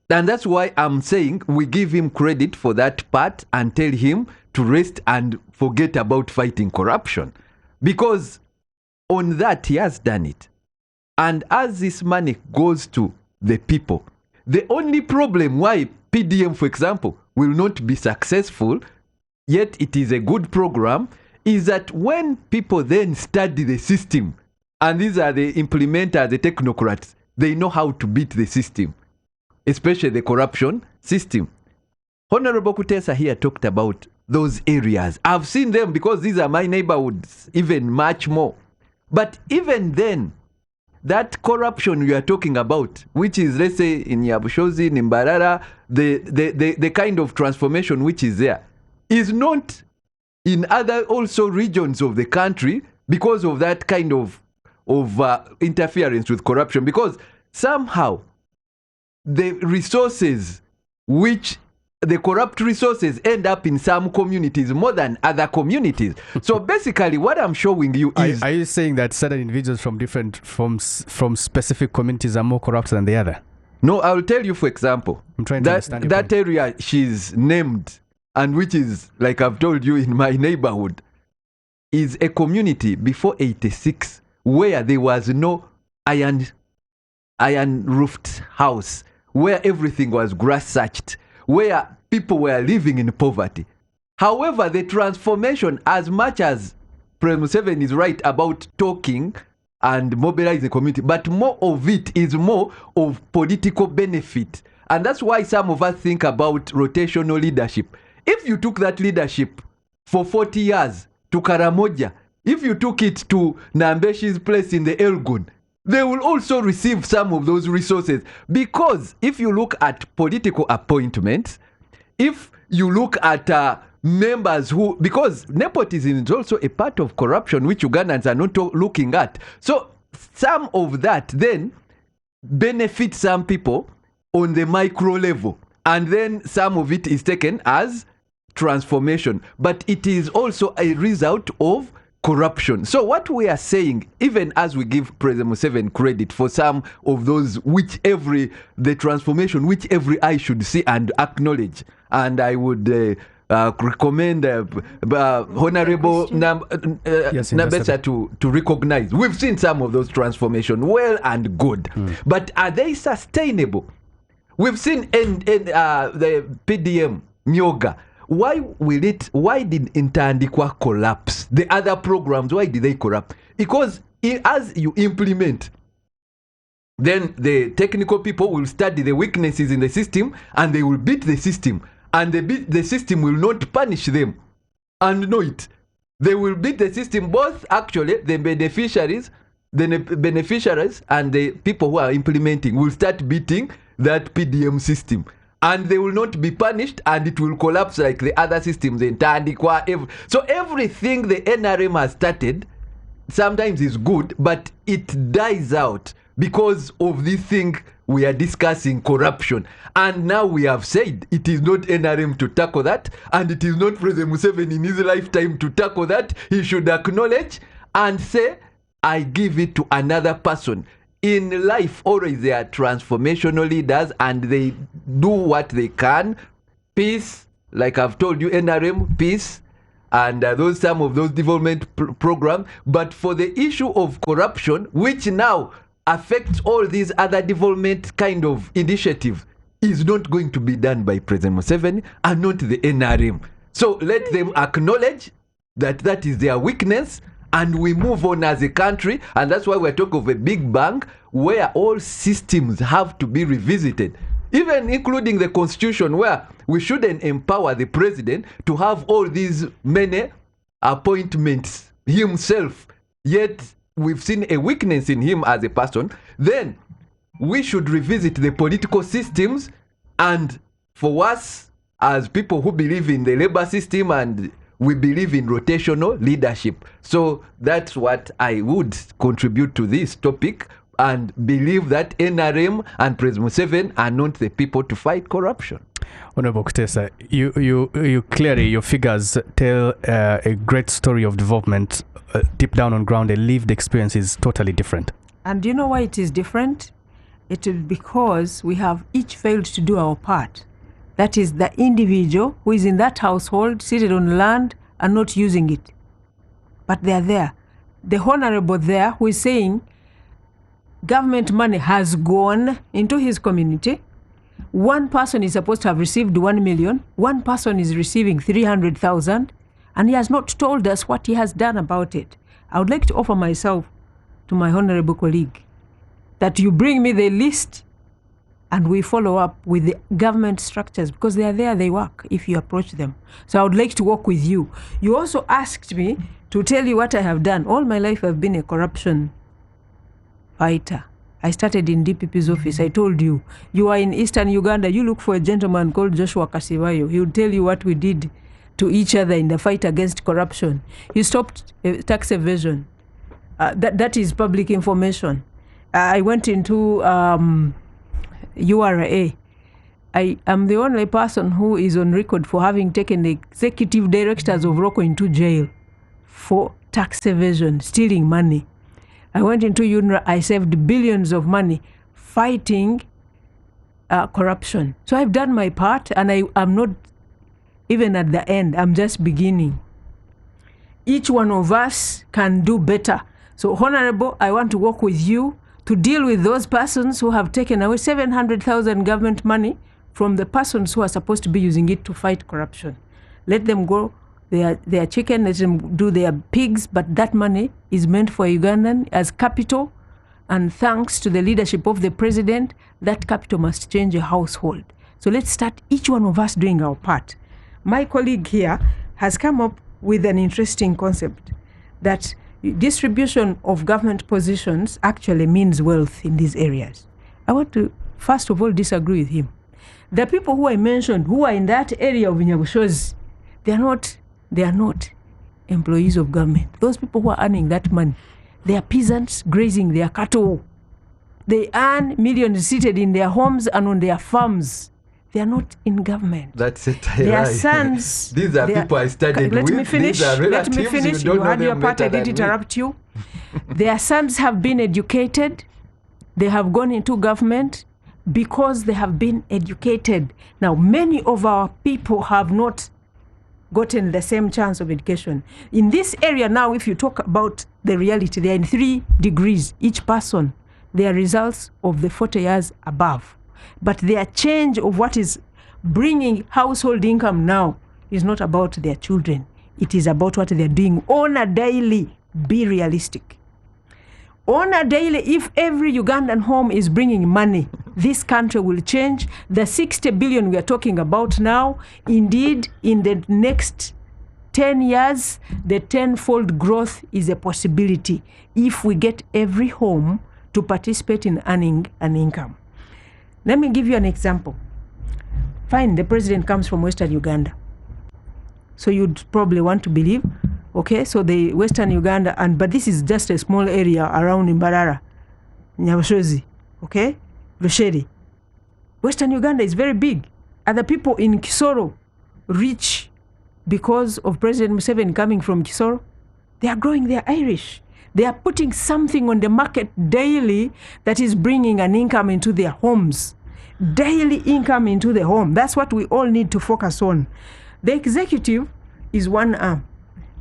And that's why I'm saying we give him credit for that part and tell him to rest and forget about fighting corruption. Because on that, he has done it. And as this money goes to the people, The only problem why PDM, for example, will not be successful, yet it is a good program, is that when people then study the system, and these are the implementers, the technocrats, they know how to beat the system, especially the corruption system. Honorable Kutesa here talked about those areas. I've seen them because these are my neighborhoods, even much more. But even then, that corruption we are talking about, which is, let's say, in Yabushozi, in Mbarara, the kind of transformation which is there, is not in other also regions of the country because of that kind of interference with corruption. Because somehow the resources which the corrupt resources end up in some communities more than other communities. So basically what I'm showing you is... Are you saying that certain individuals from specific communities are more corrupt than the other? No, I'll tell you, for example, I'm trying to understand that area she's named, and which is, like I've told you, in my neighborhood, is a community before 86 where there was no iron roofed house, where everything was grass thatched, where people were living in poverty. However, the transformation, as much as President Museveni is right about talking and mobilizing the community, but more of it is more of political benefit. And that's why some of us think about rotational leadership. If you took that leadership for 40 years to Karamoja, if you took it to Nambeshe's place in the Elgon, they will also receive some of those resources. Because if you look at political appointments, if you look at members who, because nepotism is also a part of corruption which Ugandans are not looking at. So some of that then benefits some people on the micro level, and then some of it is taken as transformation. But it is also a result of corruption. So what we are saying, even as we give President Museveni credit for some of those the transformation which every eye should see and acknowledge, and I would recommend Honorable Nambeshe to recognize. We've seen some of those transformation, well and good, but are they sustainable? We've seen the PDM Myoga. Why did Intandikwa collapse? The other programs, why did they collapse? Because as you implement, then the technical people will study the weaknesses in the system and they will beat the system. And the system will not punish them. And know it. They will beat the system, both actually the beneficiaries and the people who are implementing will start beating that PDM system. And they will not be punished, and it will collapse like the other systems. So everything the NRM has started sometimes is good, but it dies out because of this thing we are discussing, corruption. And now we have said it is not NRM to tackle that, and it is not President Museveni in his lifetime to tackle that. He should acknowledge and say, I give it to another person. In life, always there are transformational leaders, and they do what they can. Peace, like I've told you, NRM, peace, and some of those development programs. But for the issue of corruption, which now affects all these other development kind of initiatives, is not going to be done by President Museveni and not the NRM. So let them acknowledge that that is their weakness, and we move on as a country. And that's why we're talking of a big bang where all systems have to be revisited, even including the constitution, where we shouldn't empower the president to have all these many appointments himself, yet we've seen a weakness in him as a person. Then we should revisit the political systems, and for us as people who believe in the labor system, and we believe in rotational leadership. So that's what I would contribute to this topic, and believe that NRM and President Museveni are not the people to fight corruption. Honorable Kutesa, you clearly, your figures tell a great story of development. Deep down on ground, a lived experience is totally different. And do you know why it is different? It is because we have each failed to do our part. That is, the individual who is in that household, seated on land and not using it. But they are there. The honorable there who is saying government money has gone into his community, One person is supposed to have received 1 million. One person is receiving 300,000, and he has not told us what he has done about it. I would like to offer myself to my honorable colleague that you bring me the list and we follow up with the government structures, because they are there, they work if you approach them. So I would like to work with you. You also asked me to tell you what I have done. All my life I've been a corruption fighter. I started in DPP's office. I told you, you are in Eastern Uganda, you look for a gentleman called Joshua Kasibayo. He will tell you what we did to each other in the fight against corruption. He stopped tax evasion. That is public information. I went into URA. I am the only person who is on record for having taken the executive directors of ROCO into jail for tax evasion, stealing money. I went into UNRA, I saved billions of money fighting corruption. So I've done my part, and I am not even at the end. I'm just beginning. Each one of us can do better. So, Honorable, I want to work with you to deal with those persons who have taken away 700,000 government money from the persons who are supposed to be using it to fight corruption. Let them go their chicken, let them do their pigs, but that money is meant for Ugandan as capital, and thanks to the leadership of the president, that capital must change a household. So let's start each one of us doing our part. My colleague here has come up with an interesting concept that distribution of government positions actually means wealth in these areas. I want to, first of all, disagree with him. The people who I mentioned who are in that area of Nyabushozi, they are not employees of government. Those people who are earning that money, they are peasants grazing their cattle. They earn millions seated in their homes and on their farms. They are not in government. That's it. Their sons. These are people I studied with. Let me finish. These are relatives. Let me finish. You had your part. I did interrupt you. Their sons have been educated. They have gone into government because they have been educated. Now, many of our people have not gotten the same chance of education. In this area now, if you talk about the reality, they are in 3 degrees, each person, their results of the 40 years above. But their change of what is bringing household income now is not about their children. It is about what they're doing on a daily. Be realistic. On a daily, if every Ugandan home is bringing money, this country will change. The 60 billion we are talking about now, indeed, in the next 10 years, the tenfold growth is a possibility if we get every home to participate in earning an income. Let me give you an example. Fine, the president comes from Western Uganda. So you'd probably want to believe, okay, so the Western Uganda, but this is just a small area around Mbarara, Nyabushozi, okay, Rusheri. Western Uganda is very big. Are the people in Kisoro rich because of President Museveni coming from Kisoro? They are growing their Irish. They are putting something on the market daily that is bringing an income into their homes. Daily income into the home. That's what we all need to focus on. The executive is one arm.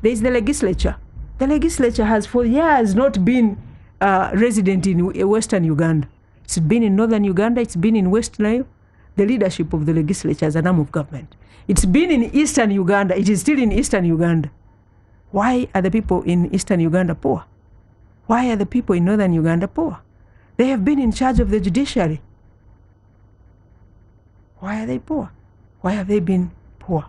There is the legislature. The legislature has for years not been resident in Western Uganda. It's been in Northern Uganda. It's been in West Nile. The leadership of the legislature as an arm of government. It's been in Eastern Uganda. It is still in Eastern Uganda. Why are the people in Eastern Uganda poor? Why are the people in Northern Uganda poor? They have been in charge of the judiciary. Why are they poor? Why have they been poor?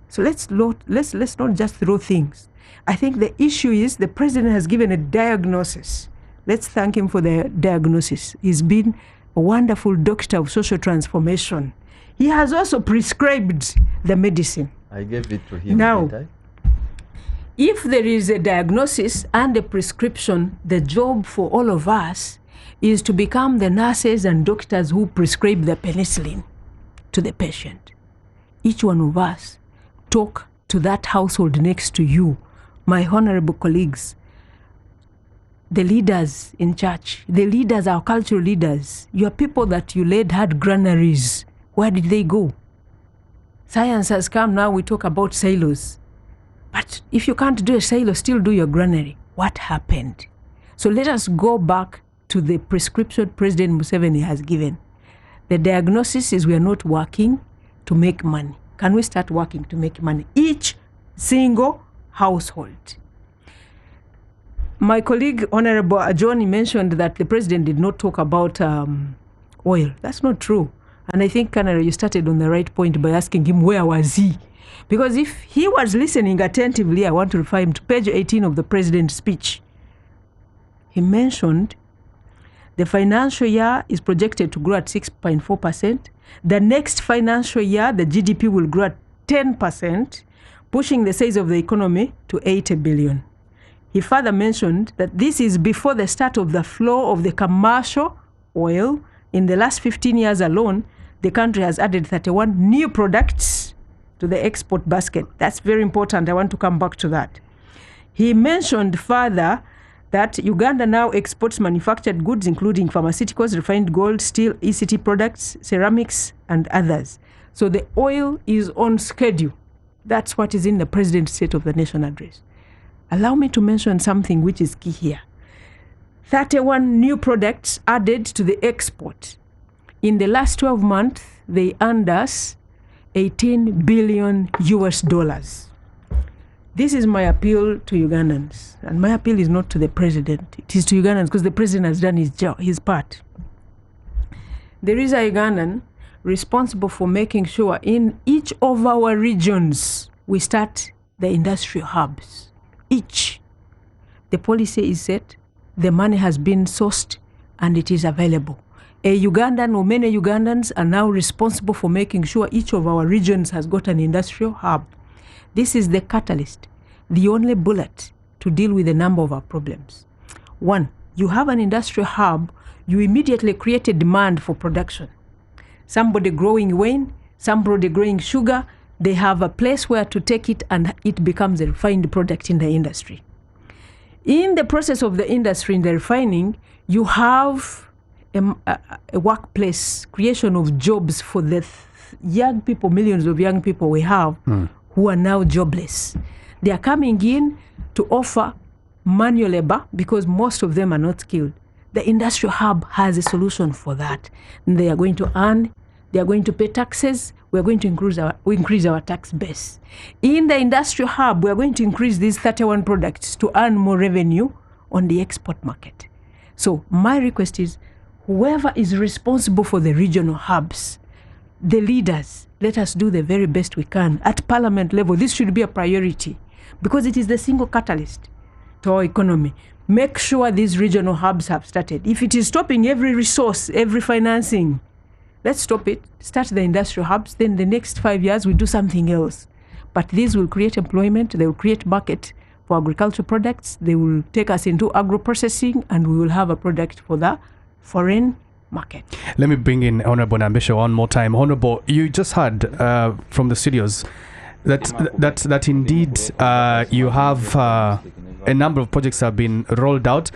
So let's not just throw things. I think the issue is the president has given a diagnosis. Let's thank him for the diagnosis. He's been a wonderful doctor of social transformation. He has also prescribed the medicine. I gave it to him. Now, if there is a diagnosis and a prescription, the job for all of us is to become the nurses and doctors who prescribe the penicillin to the patient. Each one of us talk to that household next to you, my honorable colleagues, the leaders in church, the leaders, our cultural leaders, your people that you led had granaries. Where did they go? Science has come now, we talk about silos. But if you can't do a silo, still do your granary. What happened? So let us go back to the prescription President Museveni has given. The diagnosis is we are not working to make money. Can we start working to make money? Each single household. My colleague, Honorable Johnny, mentioned that the president did not talk about oil. That's not true. And I think, Canada, you started on the right point by asking him where was he? Because if he was listening attentively, I want to refer him to page 18 of the president's speech. He mentioned the financial year is projected to grow at 6.4%. The next financial year, the GDP will grow at 10%, pushing the size of the economy to 80 billion. He further mentioned that this is before the start of the flow of the commercial oil. In the last 15 years alone, the country has added 31 new products to the export basket. That's very important. I want to come back to that. He mentioned further that Uganda now exports manufactured goods, including pharmaceuticals, refined gold, steel, ECT products, ceramics, and others. So the oil is on schedule. That's what is in the President's State of the Nation address. Allow me to mention something which is key here. 31 new products added to the export. In the last 12 months, they earned us 18 billion US dollars. This is my appeal to Ugandans. And my appeal is not to the president. It is to Ugandans because the president has done his part. There is a Ugandan responsible for making sure in each of our regions we start the industrial hubs. Each. The policy is set, the money has been sourced, and it is available. A Ugandan or many Ugandans are now responsible for making sure each of our regions has got an industrial hub. This is the catalyst, the only bullet to deal with a number of our problems. One, you have an industrial hub, you immediately create a demand for production. Somebody growing wine, somebody growing sugar, they have a place where to take it and it becomes a refined product in the industry. In the process of the industry, in the refining, you have a workplace, creation of jobs for the young people, millions of young people we have who are now jobless. They are coming in to offer manual labor because most of them are not skilled. The industrial hub has a solution for that. And they are going to earn, they are going to pay taxes, we are going to increase our tax base. In the industrial hub, we are going to increase these 31 products to earn more revenue on the export market. So my request is, whoever is responsible for the regional hubs, the leaders, let us do the very best we can. At parliament level, this should be a priority because it is the single catalyst to our economy. Make sure these regional hubs have started. If it is stopping every resource, every financing, let's stop it, start the industrial hubs, then the next 5 years we do something else. But these will create employment, they will create market for agricultural products, they will take us into agro-processing, and we will have a product for the foreign market. Let me bring in Honorable Nambeshe one more time. Honorable, you just heard from the studios that indeed you have a number of projects have been rolled out.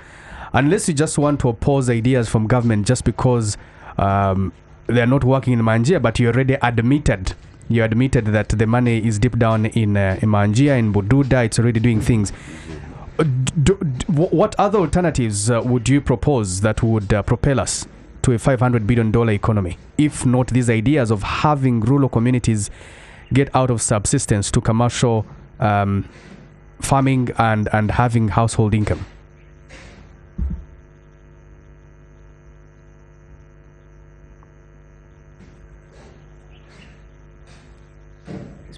Unless you just want to oppose ideas from government just because they're not working in Manjia, but you already admitted that the money is deep down in Manjia, in Bududa, it's already doing things. What other alternatives would you propose that would propel us to a $500 billion economy, if not these ideas of having rural communities get out of subsistence to commercial farming and having household income?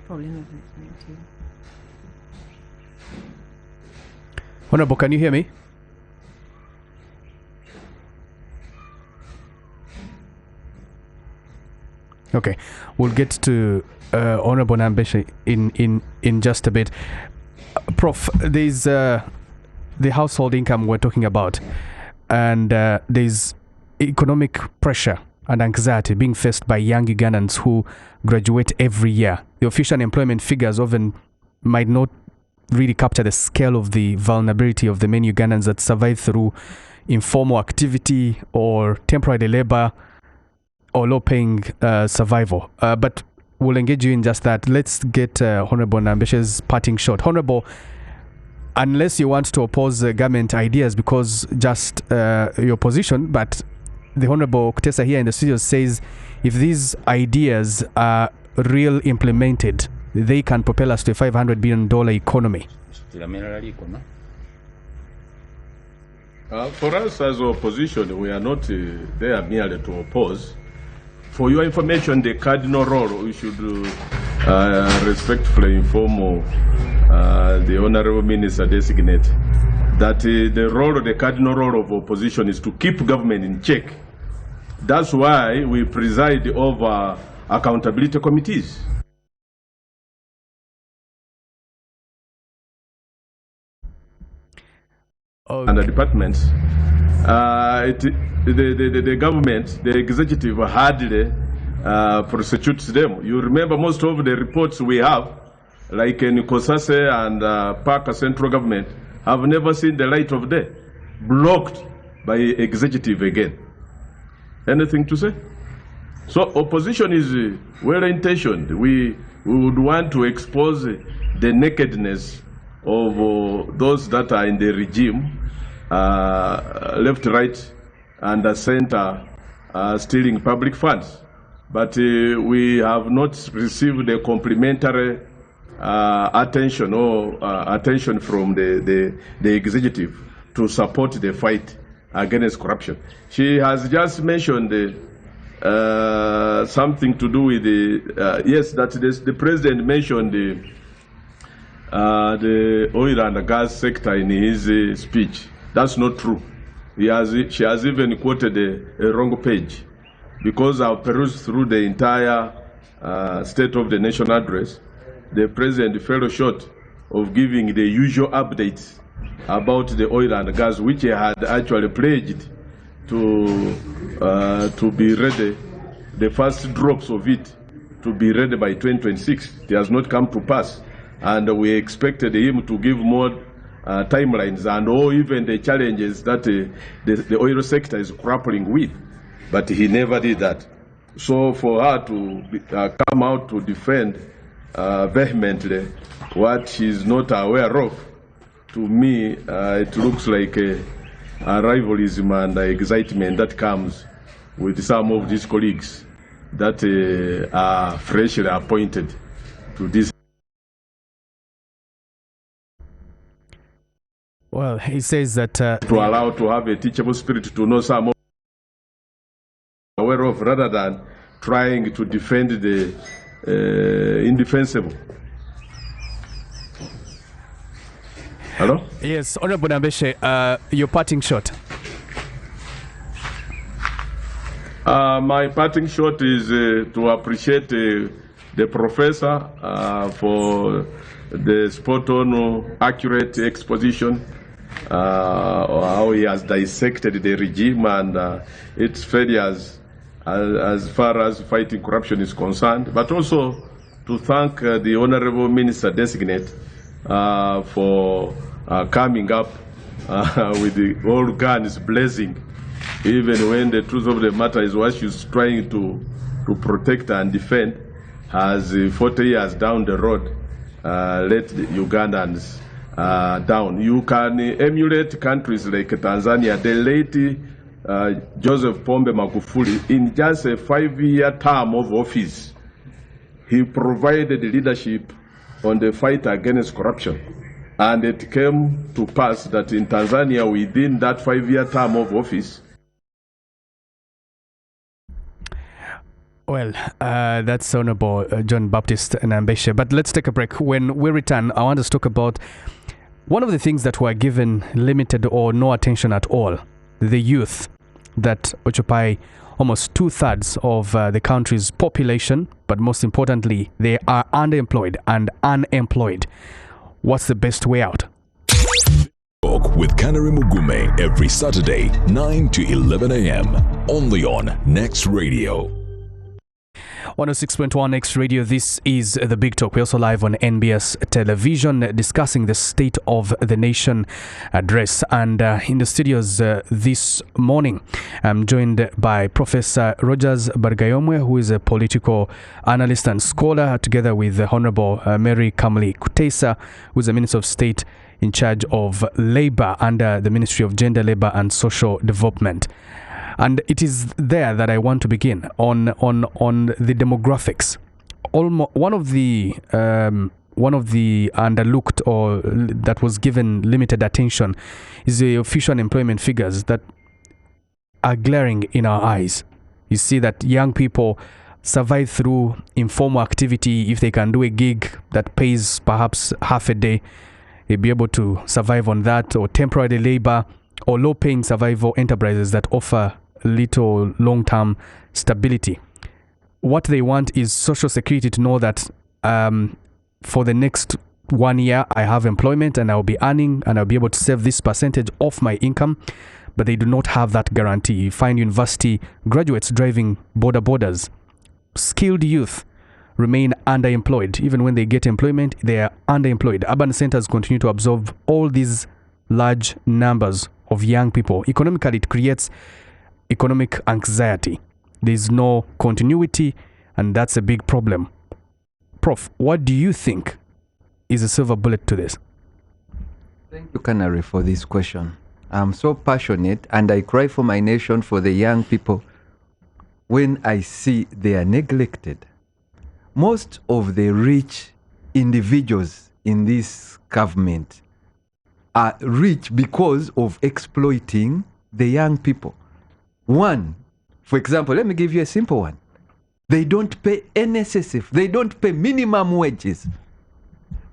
Probably not listening to you. Honorable, can you hear me? Okay, we'll get to Honorable Nambeshe in just a bit. Prof, there's the household income we're talking about, and there's economic pressure and anxiety being faced by young Ugandans who graduate every year. The official employment figures often might not really capture the scale of the vulnerability of the many Ugandans that survive through informal activity or temporary labor or low-paying survival. But we'll engage you in just that. Let's get Honorable Nambeshe's parting shot. Honorable, unless you want to oppose government ideas because just your position, but the Honorable Kutesa here in the studio says if these ideas are real implemented, they can propel us to a $500 billion economy. For us as opposition, we are not there merely to oppose. For your information, the cardinal role, we should respectfully inform the Honorable Minister designate that the cardinal role of opposition is to keep government in check. That's why we preside over accountability committees. And the departments, the government, the executive hardly prosecutes them. You remember most of the reports we have, like in Kosase and Parker Central Government, have never seen the light of day, blocked by executive again. Anything to say? So opposition is well-intentioned. We would want to expose the nakedness of those that are in the regime, left, right, and center, stealing public funds. But we have not received the complimentary attention or attention from the executive to support the fight against corruption. She has just mentioned something to do with the, yes, that the president mentioned the oil and gas sector in his speech. That's not true. She has even quoted a wrong page, because I've perused through the entire State of the Nation address. The president fell short of giving the usual updates about the oil and gas, which he had actually pledged to be ready, the first drops of it to be ready by 2026. It has not come to pass. And we expected him to give more timelines and or even the challenges that the oil sector is grappling with. But he never did that. So for her to come out to defend vehemently what she's not aware of, to me, it looks like a rivalry and excitement that comes with some of these colleagues that are freshly appointed to this. Well, he says that to allow to have a teachable spirit, to know some aware of, rather than trying to defend the indefensible. Hello? Yes, Honorable Nambeshe, your parting shot. My parting shot is to appreciate the professor for the spot-on, accurate exposition, how he has dissected the regime and its failures as far as fighting corruption is concerned, but also to thank the Honorable Minister Designate for coming up with the old guns blazing, even when the truth of the matter is what she's trying to protect and defend, has 40 years down the road let the Ugandans down. You can emulate countries like Tanzania. The late Joseph Pombe Magufuli, in just a 5-year term of office, he provided leadership on the fight against corruption. And it came to pass that in Tanzania, within that 5-year term of office, well, that's Honorable John Baptist Nambeshe. But let's take a break. When we return, I want us to talk about one of the things that were given limited or no attention at all: the youth that occupy almost 2/3 of the country's population, but most importantly, they are underemployed and unemployed. What's the best way out? Talk with Kanari Mugume every Saturday, 9 to 11 a.m. only on Next Radio. 106.1 Next Radio, this is The Big Talk. We're also live on NBS Television discussing the State of the Nation address. And in the studios this morning, I'm joined by Professor Rogers Bargayomwe, who is a political analyst and scholar, together with the Honorable Mary Kamli Kutesa, who is the Minister of State in charge of Labor under the Ministry of Gender, Labor and Social Development. And it is there that I want to begin on the demographics. One of the underlooked or that was given limited attention is the official unemployment figures that are glaring in our eyes. You see that young people survive through informal activity. If they can do a gig that pays perhaps half a day, they'll be able to survive on that, or temporary labor, or low-paying survival enterprises that offer little long-term stability. What they want is social security, to know that for the next 1 year I have employment and I'll be earning and I'll be able to save this percentage of my income. But they do not have that guarantee. You find university graduates driving borders. Skilled youth remain underemployed. Even when they get employment, they are underemployed. Urban centers continue to absorb all these large numbers of young people. Economically, it creates economic anxiety. There's no continuity, and that's a big problem. Prof, what do you think is a silver bullet to this? Thank you, Canary, for this question. I'm so passionate, and I cry for my nation, for the young people, when I see they are neglected. Most of the rich individuals in this government are rich because of exploiting the young people. One, for example, let me give you a simple one. They don't pay NSSF. They don't pay minimum wages.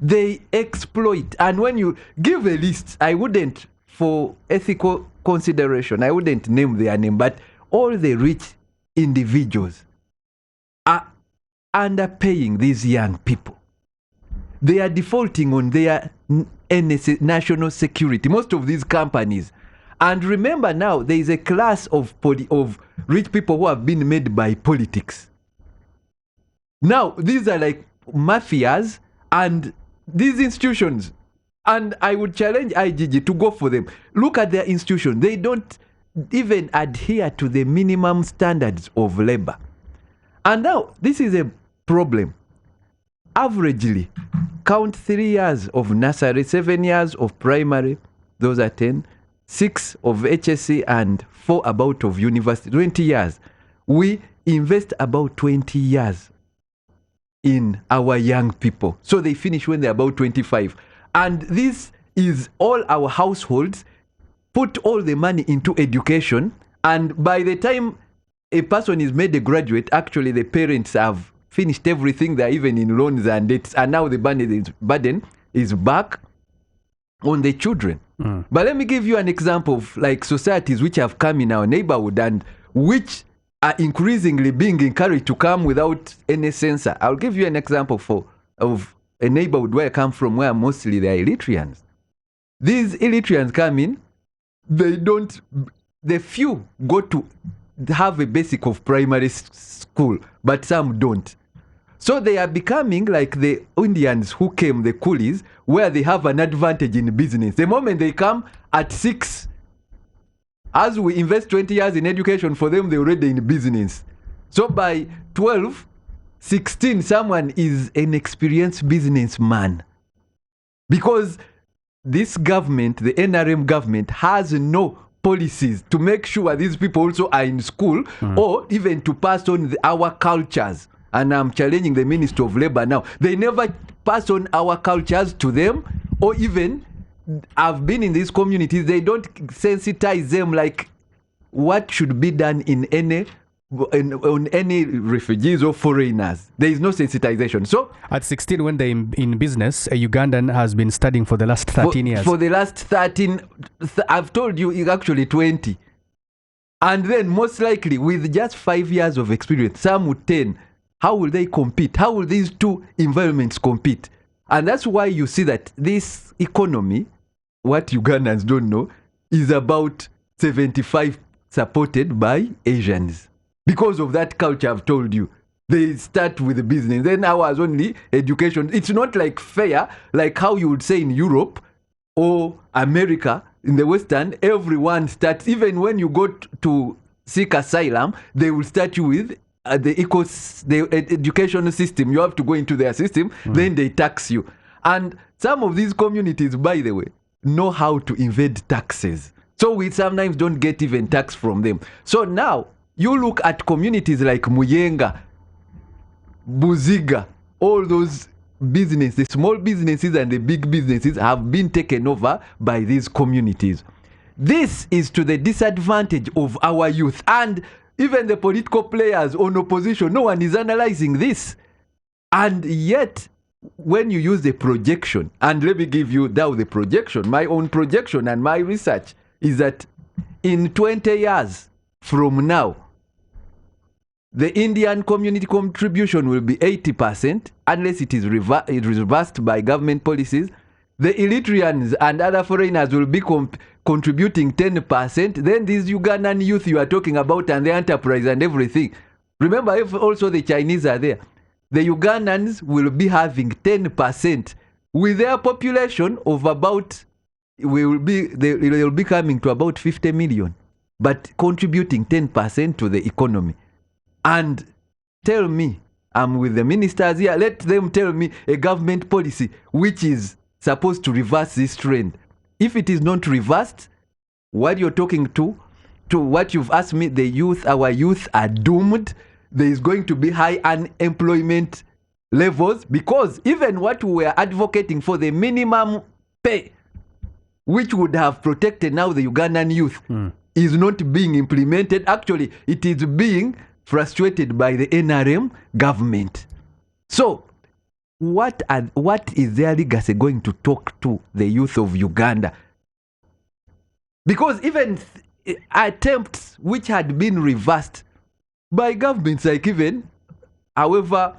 They exploit. And when you give a list, I wouldn't, for ethical consideration, I wouldn't name their name, but all the rich individuals are underpaying these young people. They are defaulting on their national security, most of these companies. And remember now, there is a class of rich people who have been made by politics. Now, these are like mafias, and these institutions, and I would challenge IGG to go for them. Look at their institution. They don't even adhere to the minimum standards of labor. And now, this is a problem. Averagely, count 3 years of nursery, 7 years of primary, those are 10, 6 of HSC, and 4 about of university, 20 years. We invest about 20 years in our young people. So they finish when they're about 25. And this is all our households put all the money into education. And by the time a person is made a graduate, actually the parents have finished everything. They're even in loans and debts. And now the burden is back on the children. But let me give you an example of like societies which have come in our neighborhood and which are increasingly being encouraged to come without any censor. I'll give you an example of a neighborhood where I come from, where mostly they are Eritreans. These Eritreans come in, the few go to have a basic of primary school, but some don't. So they are becoming like the Indians who came, the coolies, where they have an advantage in business. The moment they come at 6, as we invest 20 years in education for them, they're already in business. So by 12, 16, someone is an experienced businessman. Because this government, the NRM government, has no policies to make sure these people also are in school or even to pass on our cultures. And I'm challenging the Minister of Labor now. They never pass on our cultures to them, or even I've been in these communities, they don't sensitize them like what should be done on any refugees or foreigners. There is no sensitization. So at 16, when they're in business, a Ugandan has been studying for the last 13 years. For the last 13, I've told you, it's actually 20. And then most likely with just 5 years of experience, some with 10, how will they compete? How will these two environments compete? And that's why you see that this economy, what Ugandans don't know, is about 75 supported by Asians. Because of that culture I've told you. They start with the business. Then ours only education. It's not like fair, like how you would say in Europe or America, in the Western, everyone starts, even when you go to seek asylum, they will start you with the educational system. You have to go into their system, then they tax you. And some of these communities, by the way, know how to evade taxes. So we sometimes don't get even tax from them. So now you look at communities like Muyenga, Buziga, all those businesses, the small businesses and the big businesses have been taken over by these communities. This is to the disadvantage of our youth and even the political players on opposition. No one is analyzing this. And yet, when you use the projection, and let me give you now the projection, my own projection and my research is that in 20 years from now, the Indian community contribution will be 80% unless it is reversed by government policies. The Eritreans and other foreigners will be contributing 10%. Then these Ugandan youth you are talking about and the enterprise and everything. Remember, if also the Chinese are there, the Ugandans will be having 10% with their population of about, they will be coming to about 50 million, but contributing 10% to the economy. And tell me, I'm with the ministers here, let them tell me a government policy which is supposed to reverse this trend. If it is not reversed, what you're talking to what you've asked me, the youth, our youth are doomed. There is going to be high unemployment levels because even what we were advocating for, the minimum pay, which would have protected now the Ugandan youth, is not being implemented. Actually, it is being frustrated by the NRM government. So, what is their legacy going to talk to the youth of Uganda? Because even attempts which had been reversed by governments like even, however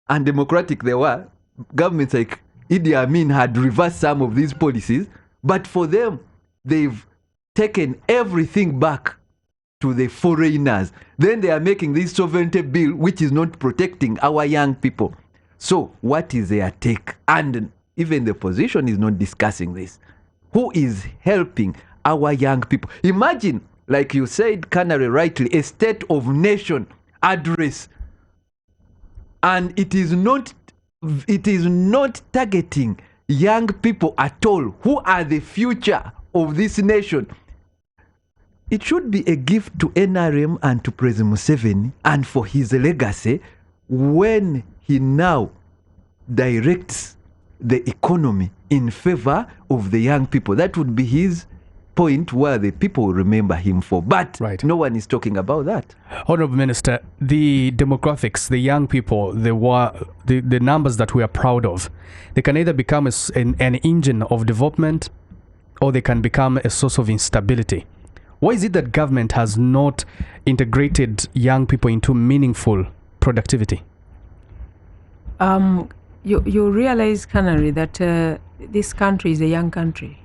undemocratic they were, governments like Idi Amin had reversed some of these policies, but for them, they've taken everything back to the foreigners. Then they are making this sovereignty bill which is not protecting our young people. So what is their take? And even the opposition is not discussing this. Who is helping our young people? Imagine, like you said, Canary rightly, a State of Nation address. And it is not targeting young people at all, who are the future of this nation. It should be a gift to NRM and to President Museveni and for his legacy when he now directs the economy in favor of the young people. That would be his point where the people will remember him for. But no one is talking about that. Honorable Minister, the demographics, the young people, the numbers that we are proud of, they can either become an engine of development or they can become a source of instability. Why is it that government has not integrated young people into meaningful productivity? You realize, Canary, that this country is a young country.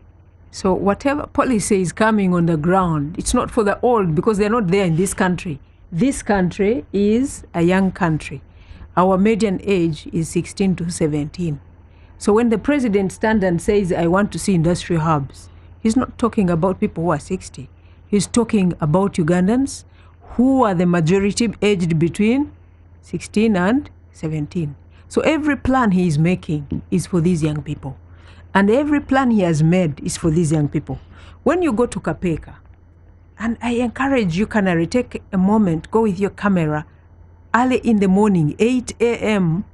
So whatever policy is coming on the ground, it's not for the old because they're not there in this country. This country is a young country. Our median age is 16 to 17. So when the president stands and says, I want to see industrial hubs, he's not talking about people who are 60. He's talking about Ugandans who are the majority aged between 16 and 17. So every plan he is making is for these young people. And every plan he has made is for these young people. When you go to Kapeka, and I encourage you, Canary, take a moment, go with your camera early in the morning, 8 a.m.,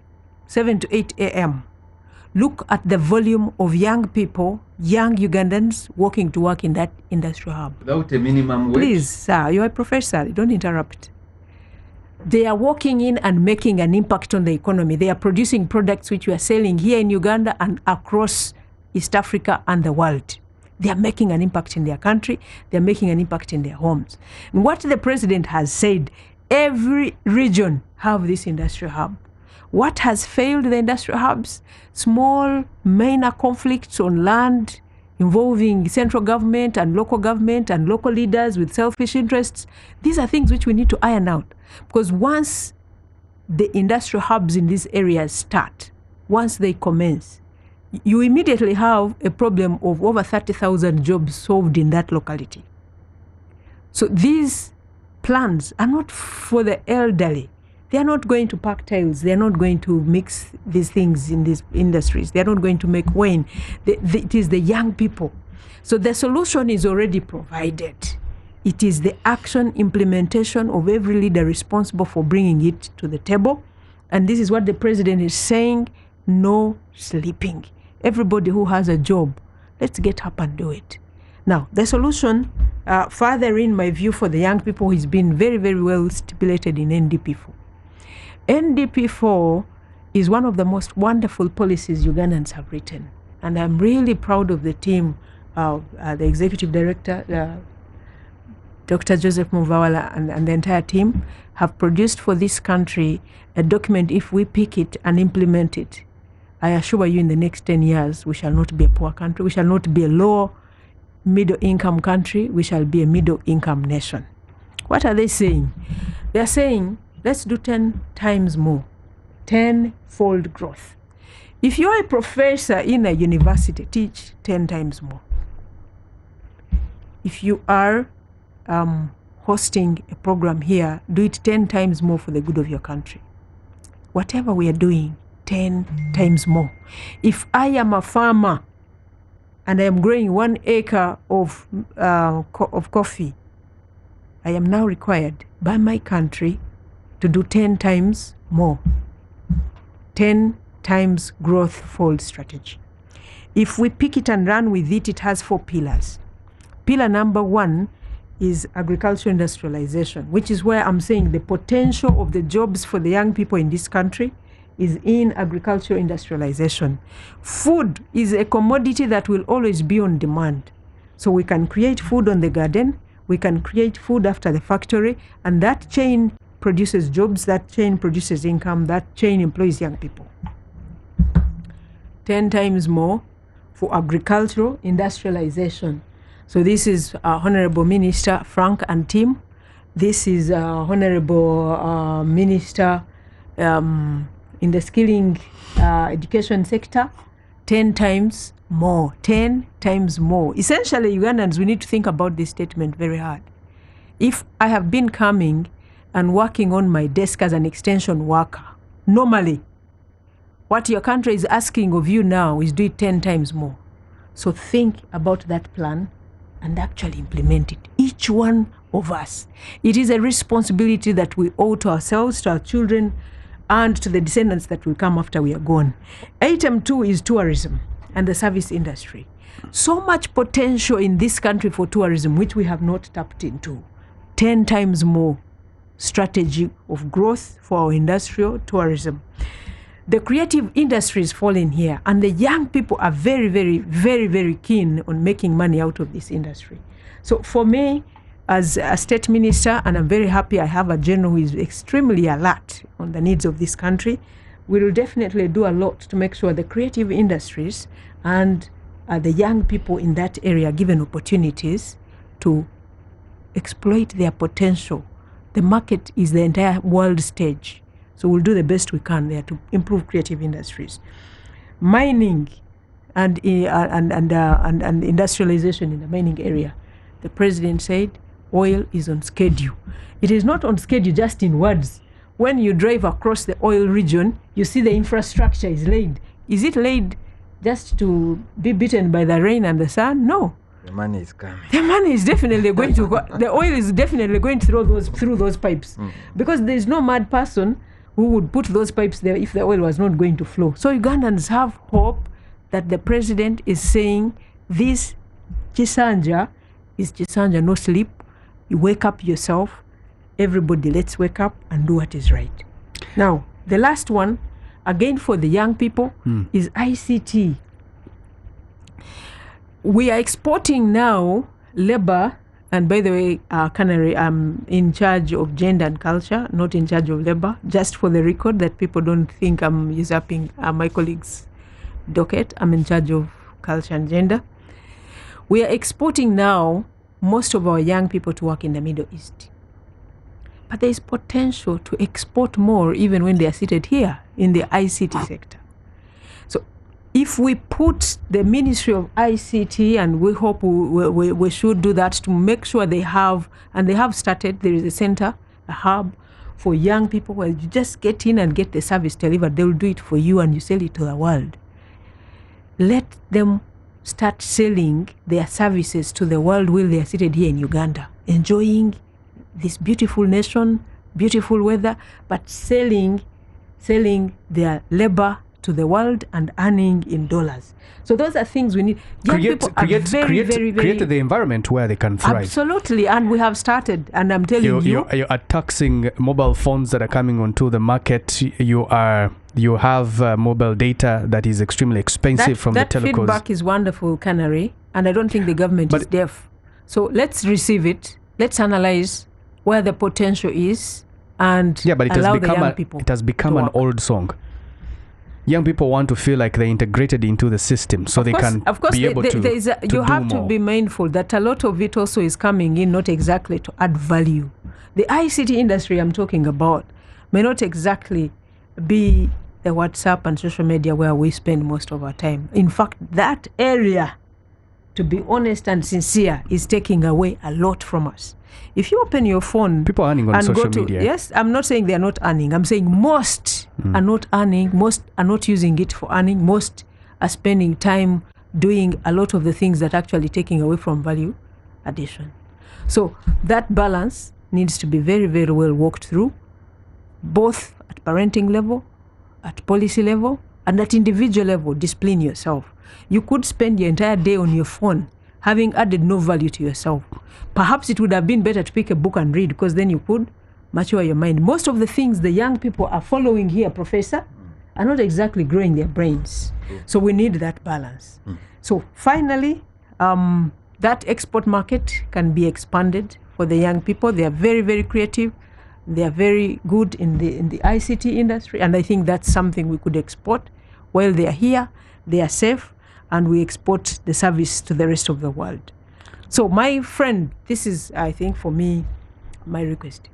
7 to 8 a.m. Look at the volume of young people, young Ugandans walking to work in that industrial hub. Without a minimum wage? Please, sir, you're a professor, don't interrupt. They are walking in and making an impact on the economy. They are producing products which we are selling here in Uganda and across East Africa and the world. They are making an impact in their country. They are making an impact in their homes. And what the president has said, every region have this industrial hub. What has failed the industrial hubs? Small, minor conflicts on land involving central government and local leaders with selfish interests. These are things which we need to iron out. Because once the industrial hubs in these areas start, once they commence, you immediately have a problem of over 30,000 jobs solved in that locality. So these plans are not for the elderly. They are not going to pack tiles. They are not going to mix these things in these industries. They are not going to make wine. It is the young people. So the solution is already provided. It is the action implementation of every leader responsible for bringing it to the table. And this is what the president is saying: no sleeping. Everybody who has a job, let's get up and do it. Now, the solution, further in my view, for the young people has been very, very well stipulated in NDP4. NDP4 is one of the most wonderful policies Ugandans have written. And I'm really proud of the team, the executive director, Dr. Joseph Muvawala, and the entire team have produced for this country a document. If we pick it and implement it, I assure you in the next 10 years, we shall not be a poor country. We shall not be a low middle income country. We shall be a middle income nation. What are they saying? They're saying, let's do 10 times more, 10-fold growth. If you're a professor in a university, teach 10 times more. If you are hosting a program here, do it 10 times more for the good of your country. Whatever we are doing, 10 times more. If I am a farmer and I am growing 1 acre of coffee, I am now required by my country to do 10 times more. 10 times growth fold strategy. If we pick it and run with it, it has 4 pillars. Pillar number 1 is agricultural industrialization, which is where I'm saying the potential of the jobs for the young people in this country is in agricultural industrialization. Food is a commodity that will always be on demand. So we can create food on the garden, we can create food after the factory, and that chain produces jobs, that chain produces income, that chain employs young people. 10 times more for agricultural industrialization. So this is Honorable Minister Frank and team. This is Honorable Minister in the skilling education sector. 10 times more, 10 times more. Essentially, Ugandans, we need to think about this statement very hard. If I have been coming and working on my desk as an extension worker, normally, what your country is asking of you now is do it 10 times more. So think about that plan and actually implement it. Each one of us. It is a responsibility that we owe to ourselves, to our children, and to the descendants that will come after we are gone. Item 2 is tourism and the service industry. So much potential in this country for tourism, which we have not tapped into. 10 times more strategy of growth for our industrial tourism. The creative industries fall in here, and the young people are very, very, very, very keen on making money out of this industry. So for me, as a state minister, and I'm very happy I have a general who is extremely alert on the needs of this country, we will definitely do a lot to make sure the creative industries and the young people in that area are given opportunities to exploit their potential. The market is the entire world stage. So we'll do the best we can there to improve creative industries. Mining and industrialization in the mining area. The president said oil is on schedule. It is not on schedule just in words. When you drive across the oil region, you see the infrastructure is laid. Is it laid just to be beaten by the rain and the sun? No. The money is coming. The money is definitely going to go. The oil is definitely going through those pipes, because there is no mad person who would put those pipes there if the oil was not going to flow. So Ugandans have hope that the president is saying this Chisanja is Chisanja, no sleep. You wake up yourself. Everybody, let's wake up and do what is right. Now, the last one, again for the young people, is ICT. We are exporting now labor, and by the way, Canary, I'm in charge of gender and culture, not in charge of labor, just for the record that people don't think I'm usurping my colleague's docket. I'm in charge of culture and gender. We are exporting now most of our young people to work in the Middle East. But there is potential to export more even when they are seated here in the ICT sector. So if we put the Ministry of ICT, and we hope we should do that to make sure they have, and they have started, there is a center, a hub for young people where you just get in and get the service delivered. They will do it for you and you sell it to the world. Let them start selling their services to the world while they are seated here in Uganda, enjoying this beautiful nation, beautiful weather, but selling their labor to the world and earning in dollars. So those are things we need. Young people are very create the environment where they can thrive. Absolutely, and we have started. And I'm telling you, you are taxing mobile phones that are coming onto the market. You have mobile data that is extremely expensive from the telcos. That feedback is wonderful, Canary, and I don't think the government is deaf. So let's receive it. Let's analyze where the potential is, and but it allow has become the young people. It has become an old song. Young people want to feel like they're integrated into the system, so they can be able to you have to be mindful that a lot of it also is coming in not exactly to add value. The ICT industry I'm talking about may not exactly be the WhatsApp and social media where we spend most of our time. In fact, that area, to be honest and sincere, is taking away a lot from us. If you open your phone, people are earning on social media. Yes, I'm not saying they're not earning. I'm saying most are not earning. Most are not using it for earning. Most are spending time doing a lot of the things that are actually taking away from value addition. So that balance needs to be very, very well worked through, both at parenting level, at policy level, and at individual level. Discipline yourself. You could spend your entire day on your phone having added no value to yourself. Perhaps it would have been better to pick a book and read, because then you could mature your mind. Most of the things the young people are following here, Professor, are not exactly growing their brains. So we need that balance. So finally, that export market can be expanded for the young people. They are very, very creative. They are very good in the ICT industry, and I think that's something we could export. While they are here, they are safe, and we export the service to the rest of the world. So my friend, this is, I think, for me, my request.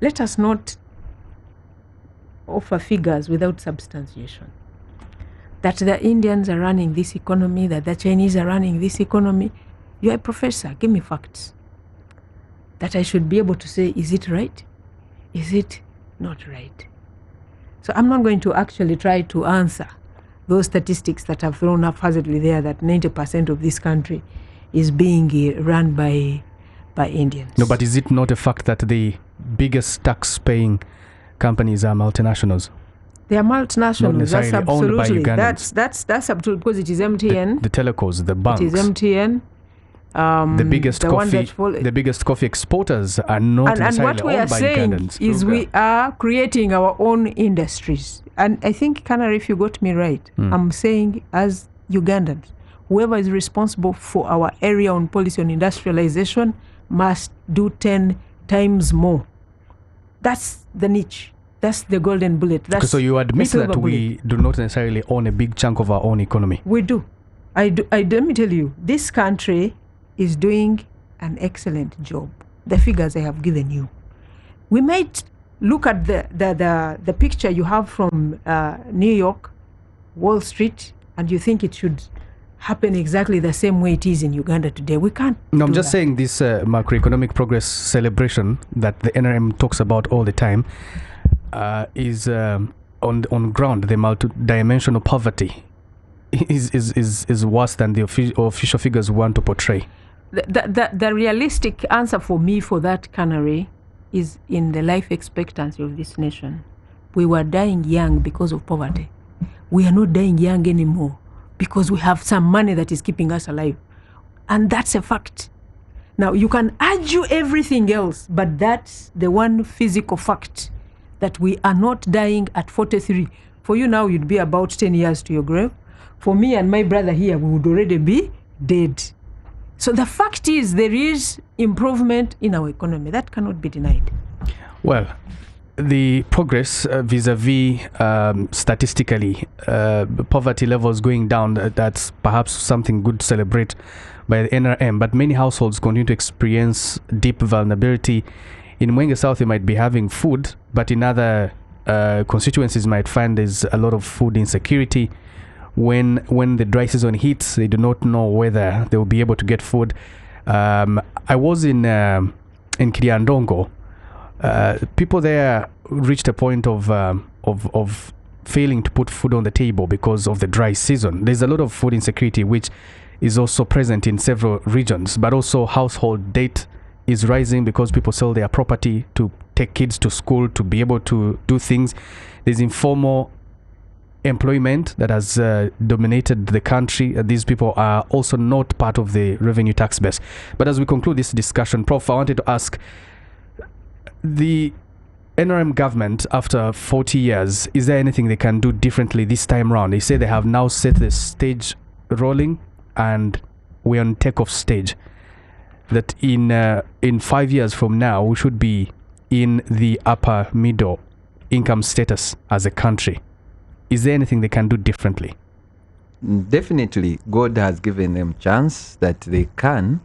Let us not offer figures without substantiation. That the Indians are running this economy, that the Chinese are running this economy. You are a professor, give me facts. That I should be able to say, is it right? Is it not right? So I'm not going to actually try to answer those statistics that have thrown up haphazardly there, that 90% of this country is being run by Indians. No, but is it not a fact that the biggest tax-paying companies are multinationals? They are multinationals. Not necessarily that's absolutely owned by Ugandans. That's absolutely, because it is MTN. The telcos, the banks. It is MTN. The biggest coffee exporters are not necessarily owned by Ugandans. And what we are saying is we are creating our own industries. And I think, Canary, if you got me right, I'm saying as Ugandans, whoever is responsible for our area on policy on industrialization must do 10 times more. That's the niche. That's the golden bullet. That's so you admit that we do not necessarily own a big chunk of our own economy? We do. Let me tell you, this country is doing an excellent job. The figures I have given you. We might look at the picture you have from New York, Wall Street, and you think it should happen exactly the same way it is in Uganda today. We can't. No, I'm just saying this macroeconomic progress celebration that the NRM talks about all the time is on ground. The multidimensional poverty is worse than the official figures want to portray. The realistic answer for me for that, Canary, is in the life expectancy of this nation. We were dying young because of poverty. We are not dying young anymore because we have some money that is keeping us alive. And that's a fact. Now, you can argue everything else, but that's the one physical fact, that we are not dying at 43. For you now, you'd be about 10 years to your grave. For me and my brother here, we would already be dead. So the fact is, there is improvement in our economy. That cannot be denied. Well, the progress vis-a-vis statistically, poverty levels going down, that's perhaps something good to celebrate by the NRM, but many households continue to experience deep vulnerability. In Mwenge South, you might be having food, but in other constituencies might find there's a lot of food insecurity. When the dry season hits, they do not know whether they will be able to get food. I was in Kiriandongo. People there reached a point of failing to put food on the table because of the dry season. There's a lot of food insecurity which is also present in several regions, but also household debt is rising because people sell their property to take kids to school to be able to do things. There's informal employment that has dominated the country. These people are also not part of the revenue tax base. But as we conclude this discussion, Prof, I wanted to ask, the NRM government, after 40 years, is there anything they can do differently this time around? They say they have now set the stage rolling and we're on takeoff stage. That in 5 years from now, we should be in the upper middle income status as a country. Is there anything they can do differently? Definitely, God has given them chance that they can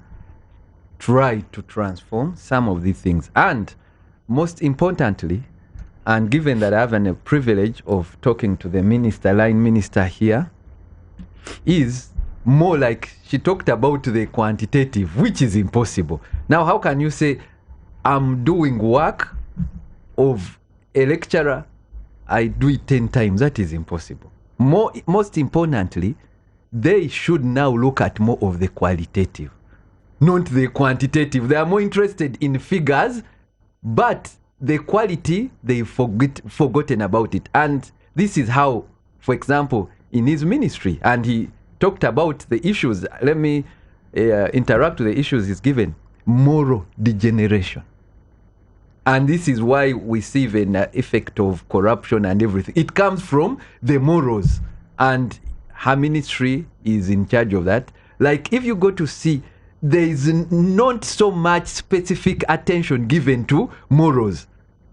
try to transform some of these things. And most importantly, and given that I have a privilege of talking to the line minister here, is more like she talked about the quantitative, which is impossible. Now, how can you say, I'm doing work of a lecturer, I do it 10 times? That is impossible. Most importantly, they should now look at more of the qualitative, not the quantitative. They are more interested in figures, but the quality, they've forgotten about it. And this is how, for example, in his ministry, and he talked about the issues. Let me interact with the issues he's given. Moral degeneration. And this is why we see the effect of corruption and everything. It comes from the morals. And her ministry is in charge of that. Like, if you go to see, there is not so much specific attention given to morals.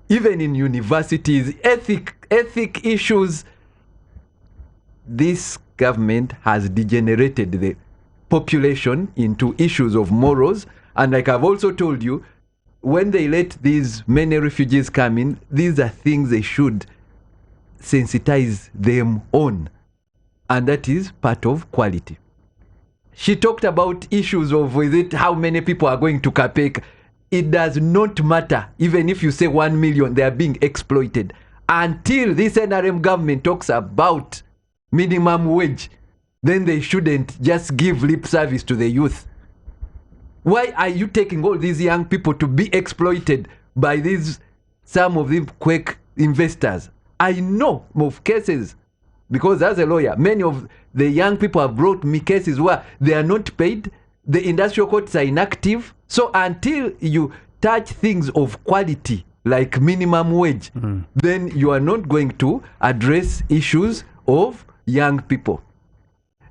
Even in universities, ethic issues, this government has degenerated the population into issues of morals. And like I've also told you, when they let these many refugees come in, these are things they should sensitize them on. And that is part of quality. She talked about issues of how many people are going to Kapek. It does not matter. Even if you say 1 million, they are being exploited. Until this NRM government talks about minimum wage, then they shouldn't just give lip service to the youth. Why are you taking all these young people to be exploited by some of these quick investors? I know of cases, because as a lawyer, many of the young people have brought me cases where they are not paid, the industrial courts are inactive. So until you touch things of quality, like minimum wage, then you are not going to address issues of young people.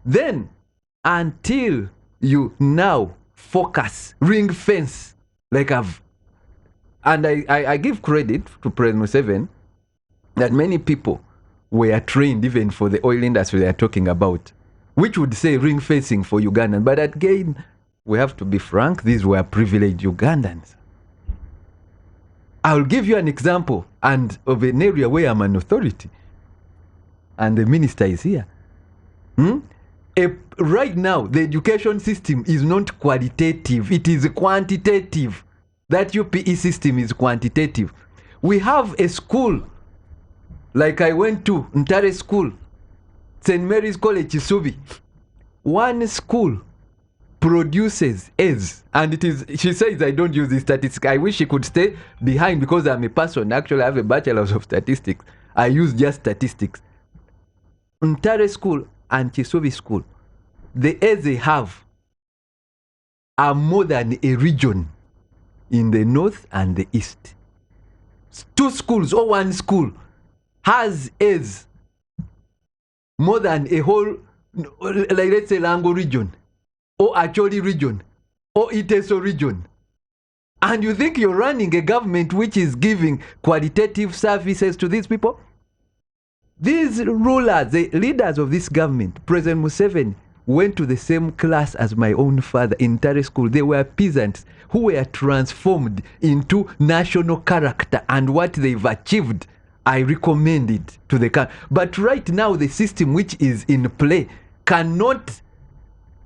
Then, until you now focus, ring fence, like I give credit to President Museveni that many people were trained even for the oil industry they are talking about, which would say ring fencing for Ugandan. But again, we have to be frank, these were privileged Ugandans. I'll give you an example and of an area where I'm an authority. And the minister is here. Right now, the education system is not qualitative, it is quantitative. That UPE system is quantitative. We have a school, like I went to Ntare School, St. Mary's College, Kisubi. One school produces A's, and it is, she says I don't use the statistics. I wish she could stay behind because I'm a person. Actually, I have a bachelor's of statistics. I use just statistics. Ntare School and Kisubi School, the A's they have are more than a region in the north and the east. Two schools or one school has A's more than a whole, like let's say Lango region, or Acholi region, or Iteso region. And you think you're running a government which is giving qualitative services to these people? These rulers, the leaders of this government, President Museveni, went to the same class as my own father in Ntare School. They were peasants who were transformed into national character, and what they've achieved, I recommend it to the country. But right now, the system which is in play cannot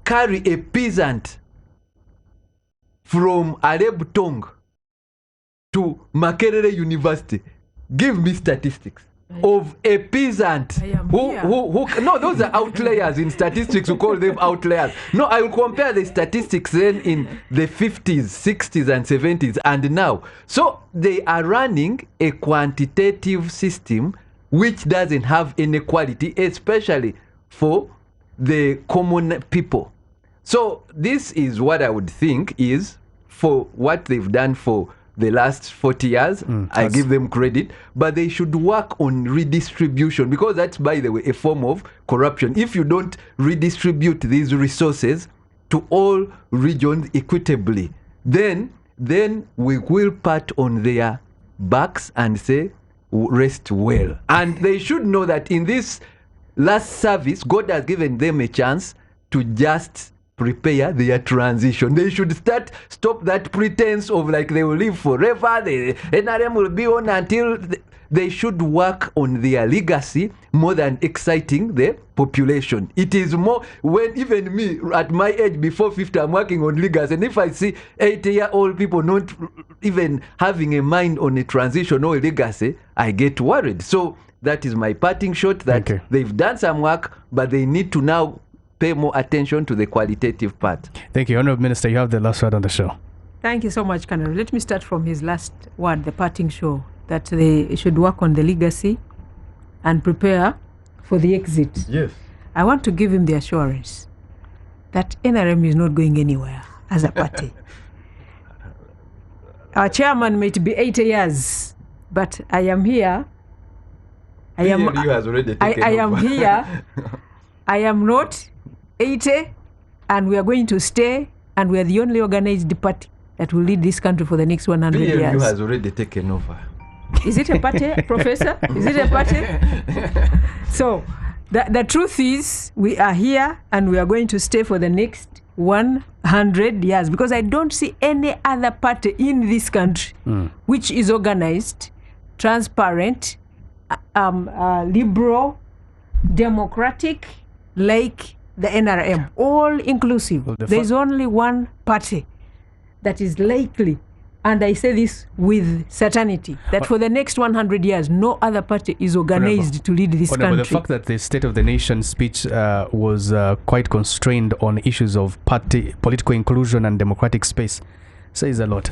carry a peasant from Alebutong to Makerere University. Give me statistics. of a peasant I am who here. no, those are outliers in statistics. We call them outliers. No, I will compare the statistics then in the 50s, 60s, and 70s, and now. So they are running a quantitative system which doesn't have inequality, especially for the common people. So this is what I would think is for what they've done for the last 40 years. I give them credit, but they should work on redistribution, because that's, by the way, a form of corruption. If you don't redistribute these resources to all regions equitably, then we will pat on their backs and say, rest well. And they should know that in this last service, God has given them a chance to just prepare their transition. They should stop that pretense of like they will live forever, the NRM will be on until they should work on their legacy more than exciting the population. It is more, when even me at my age before 50, I'm working on legacy, and if I see 80-year-old people not even having a mind on a transition or a legacy, I get worried. So that is my parting shot, that they've done some work, but they need to now pay more attention to the qualitative part. Thank you. Honorable Minister, you have the last word on the show. Thank you so much, Colonel. Let me start from his last word, the parting show, that they should work on the legacy and prepare for the exit. Yes. I want to give him the assurance that NRM is not going anywhere as a party. Our chairman might be 80 years, but I am here. I am here. I am not 80, and we are going to stay, and we are the only organized party that will lead this country for the next 100 PLU years. has already taken over. Is it a party, Professor? Is it a party? So, the truth is, we are here, and we are going to stay for the next 100 years, because I don't see any other party in this country which is organized, transparent, liberal, democratic, like the NRM, all inclusive. Well, there is only one party that is likely, and I say this with certainty, that for the next 100 years, no other party is organized to lead this country. But the fact that the State of the Nation speech was quite constrained on issues of political inclusion and democratic space says a lot.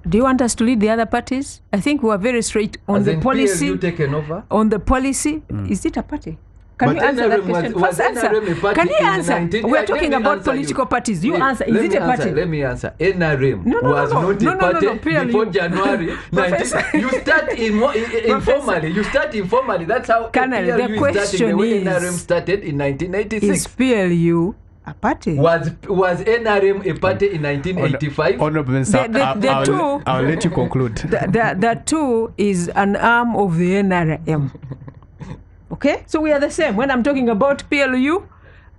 Do you want us to lead the other parties? I think we are very straight on the policy. PLU taken over? On the policy, is it a party? Can you answer that question? First answer. Can you answer? We are talking about political parties. You answer. Is it a party? Let me answer. NRM was not a party before January 19. You start informally. You start informally. That's how PLU the question is starting. The way is, NRM started in 1986. Is PLU a party? Was NRM a party in 1985? Honorable Minister, I'll let you conclude. The two is an arm of the NRM. Okay? So we are the same. When I'm talking about PLU,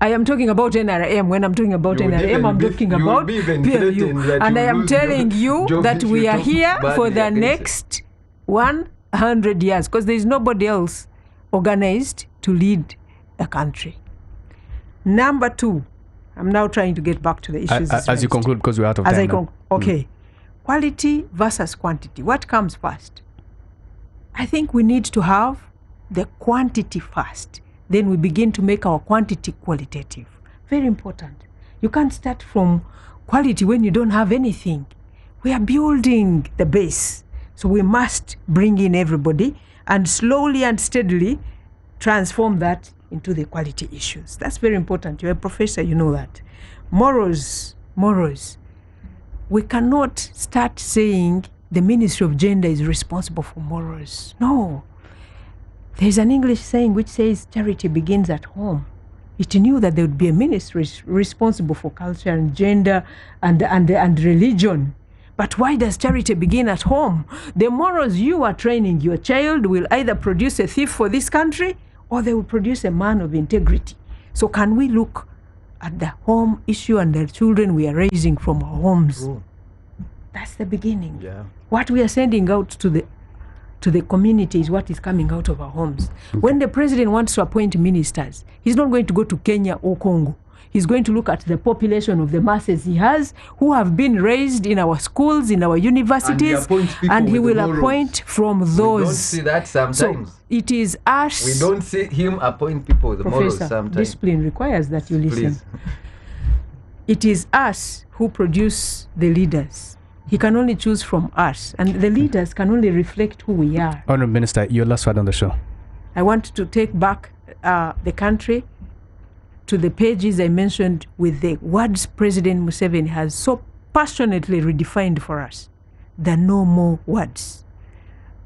I am talking about NRM. When I'm talking about NRM, I'm talking about PLU. And I am telling you that we are here for the next 100 years, because there is nobody else organized to lead the country. Number two, I'm now trying to get back to the issues. As you conclude, because we're out of time. Okay. Quality versus quantity. What comes first? I think we need to have the quantity first. Then we begin to make our quantity qualitative. Very important. You can't start from quality when you don't have anything. We are building the base. So we must bring in everybody and slowly and steadily transform that into the quality issues. That's very important. You're a professor, you know that. Morals. We cannot start saying the Ministry of Gender is responsible for morals. No. There's an English saying which says charity begins at home. It knew that there would be a ministry responsible for culture and gender and religion. But why does charity begin at home? The morals you are training your child will either produce a thief for this country, or they will produce a man of integrity. So can we look at the home issue and the children we are raising from our homes? Ooh. That's the beginning. Yeah. What we are sending out to the community is what is coming out of our homes. When the president wants to appoint ministers, he's not going to go to Kenya or Congo. He's going to look at the population of the masses he has, who have been raised in our schools, in our universities, and he will appoint from those. We don't see that sometimes. So it is us. We don't see him appoint people with morals Professor, sometimes. discipline requires that you listen. Please. It is us who produce the leaders. He can only choose from us, and the leaders can only reflect who we are. Honorable Minister, your last word on the show. I want to take back the country to the pages I mentioned with the words President Museveni has so passionately redefined for us. The no more words.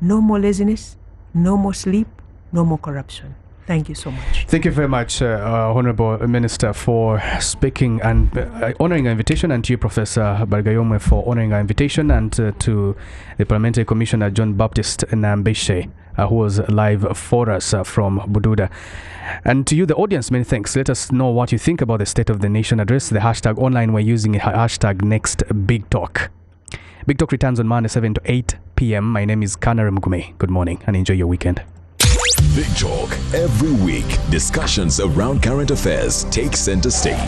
No more laziness, no more sleep, no more corruption. Thank you so much. Thank you very much, Honorable Minister, for speaking and honoring our invitation, and to you, Professor Bargayomwe, for honoring our invitation, and to the Parliamentary Commissioner John Baptist Nambeshe, who was live for us from Bududa. And to you, the audience, many thanks. Let us know what you think about the State of the Nation address. The hashtag online, we're using hashtag NextBigTalk. Big Talk returns on Monday, 7 to 8 p.m. My name is Kanare Mugume. Good morning and enjoy your weekend. Big Talk every week. Discussions around current affairs take center stage.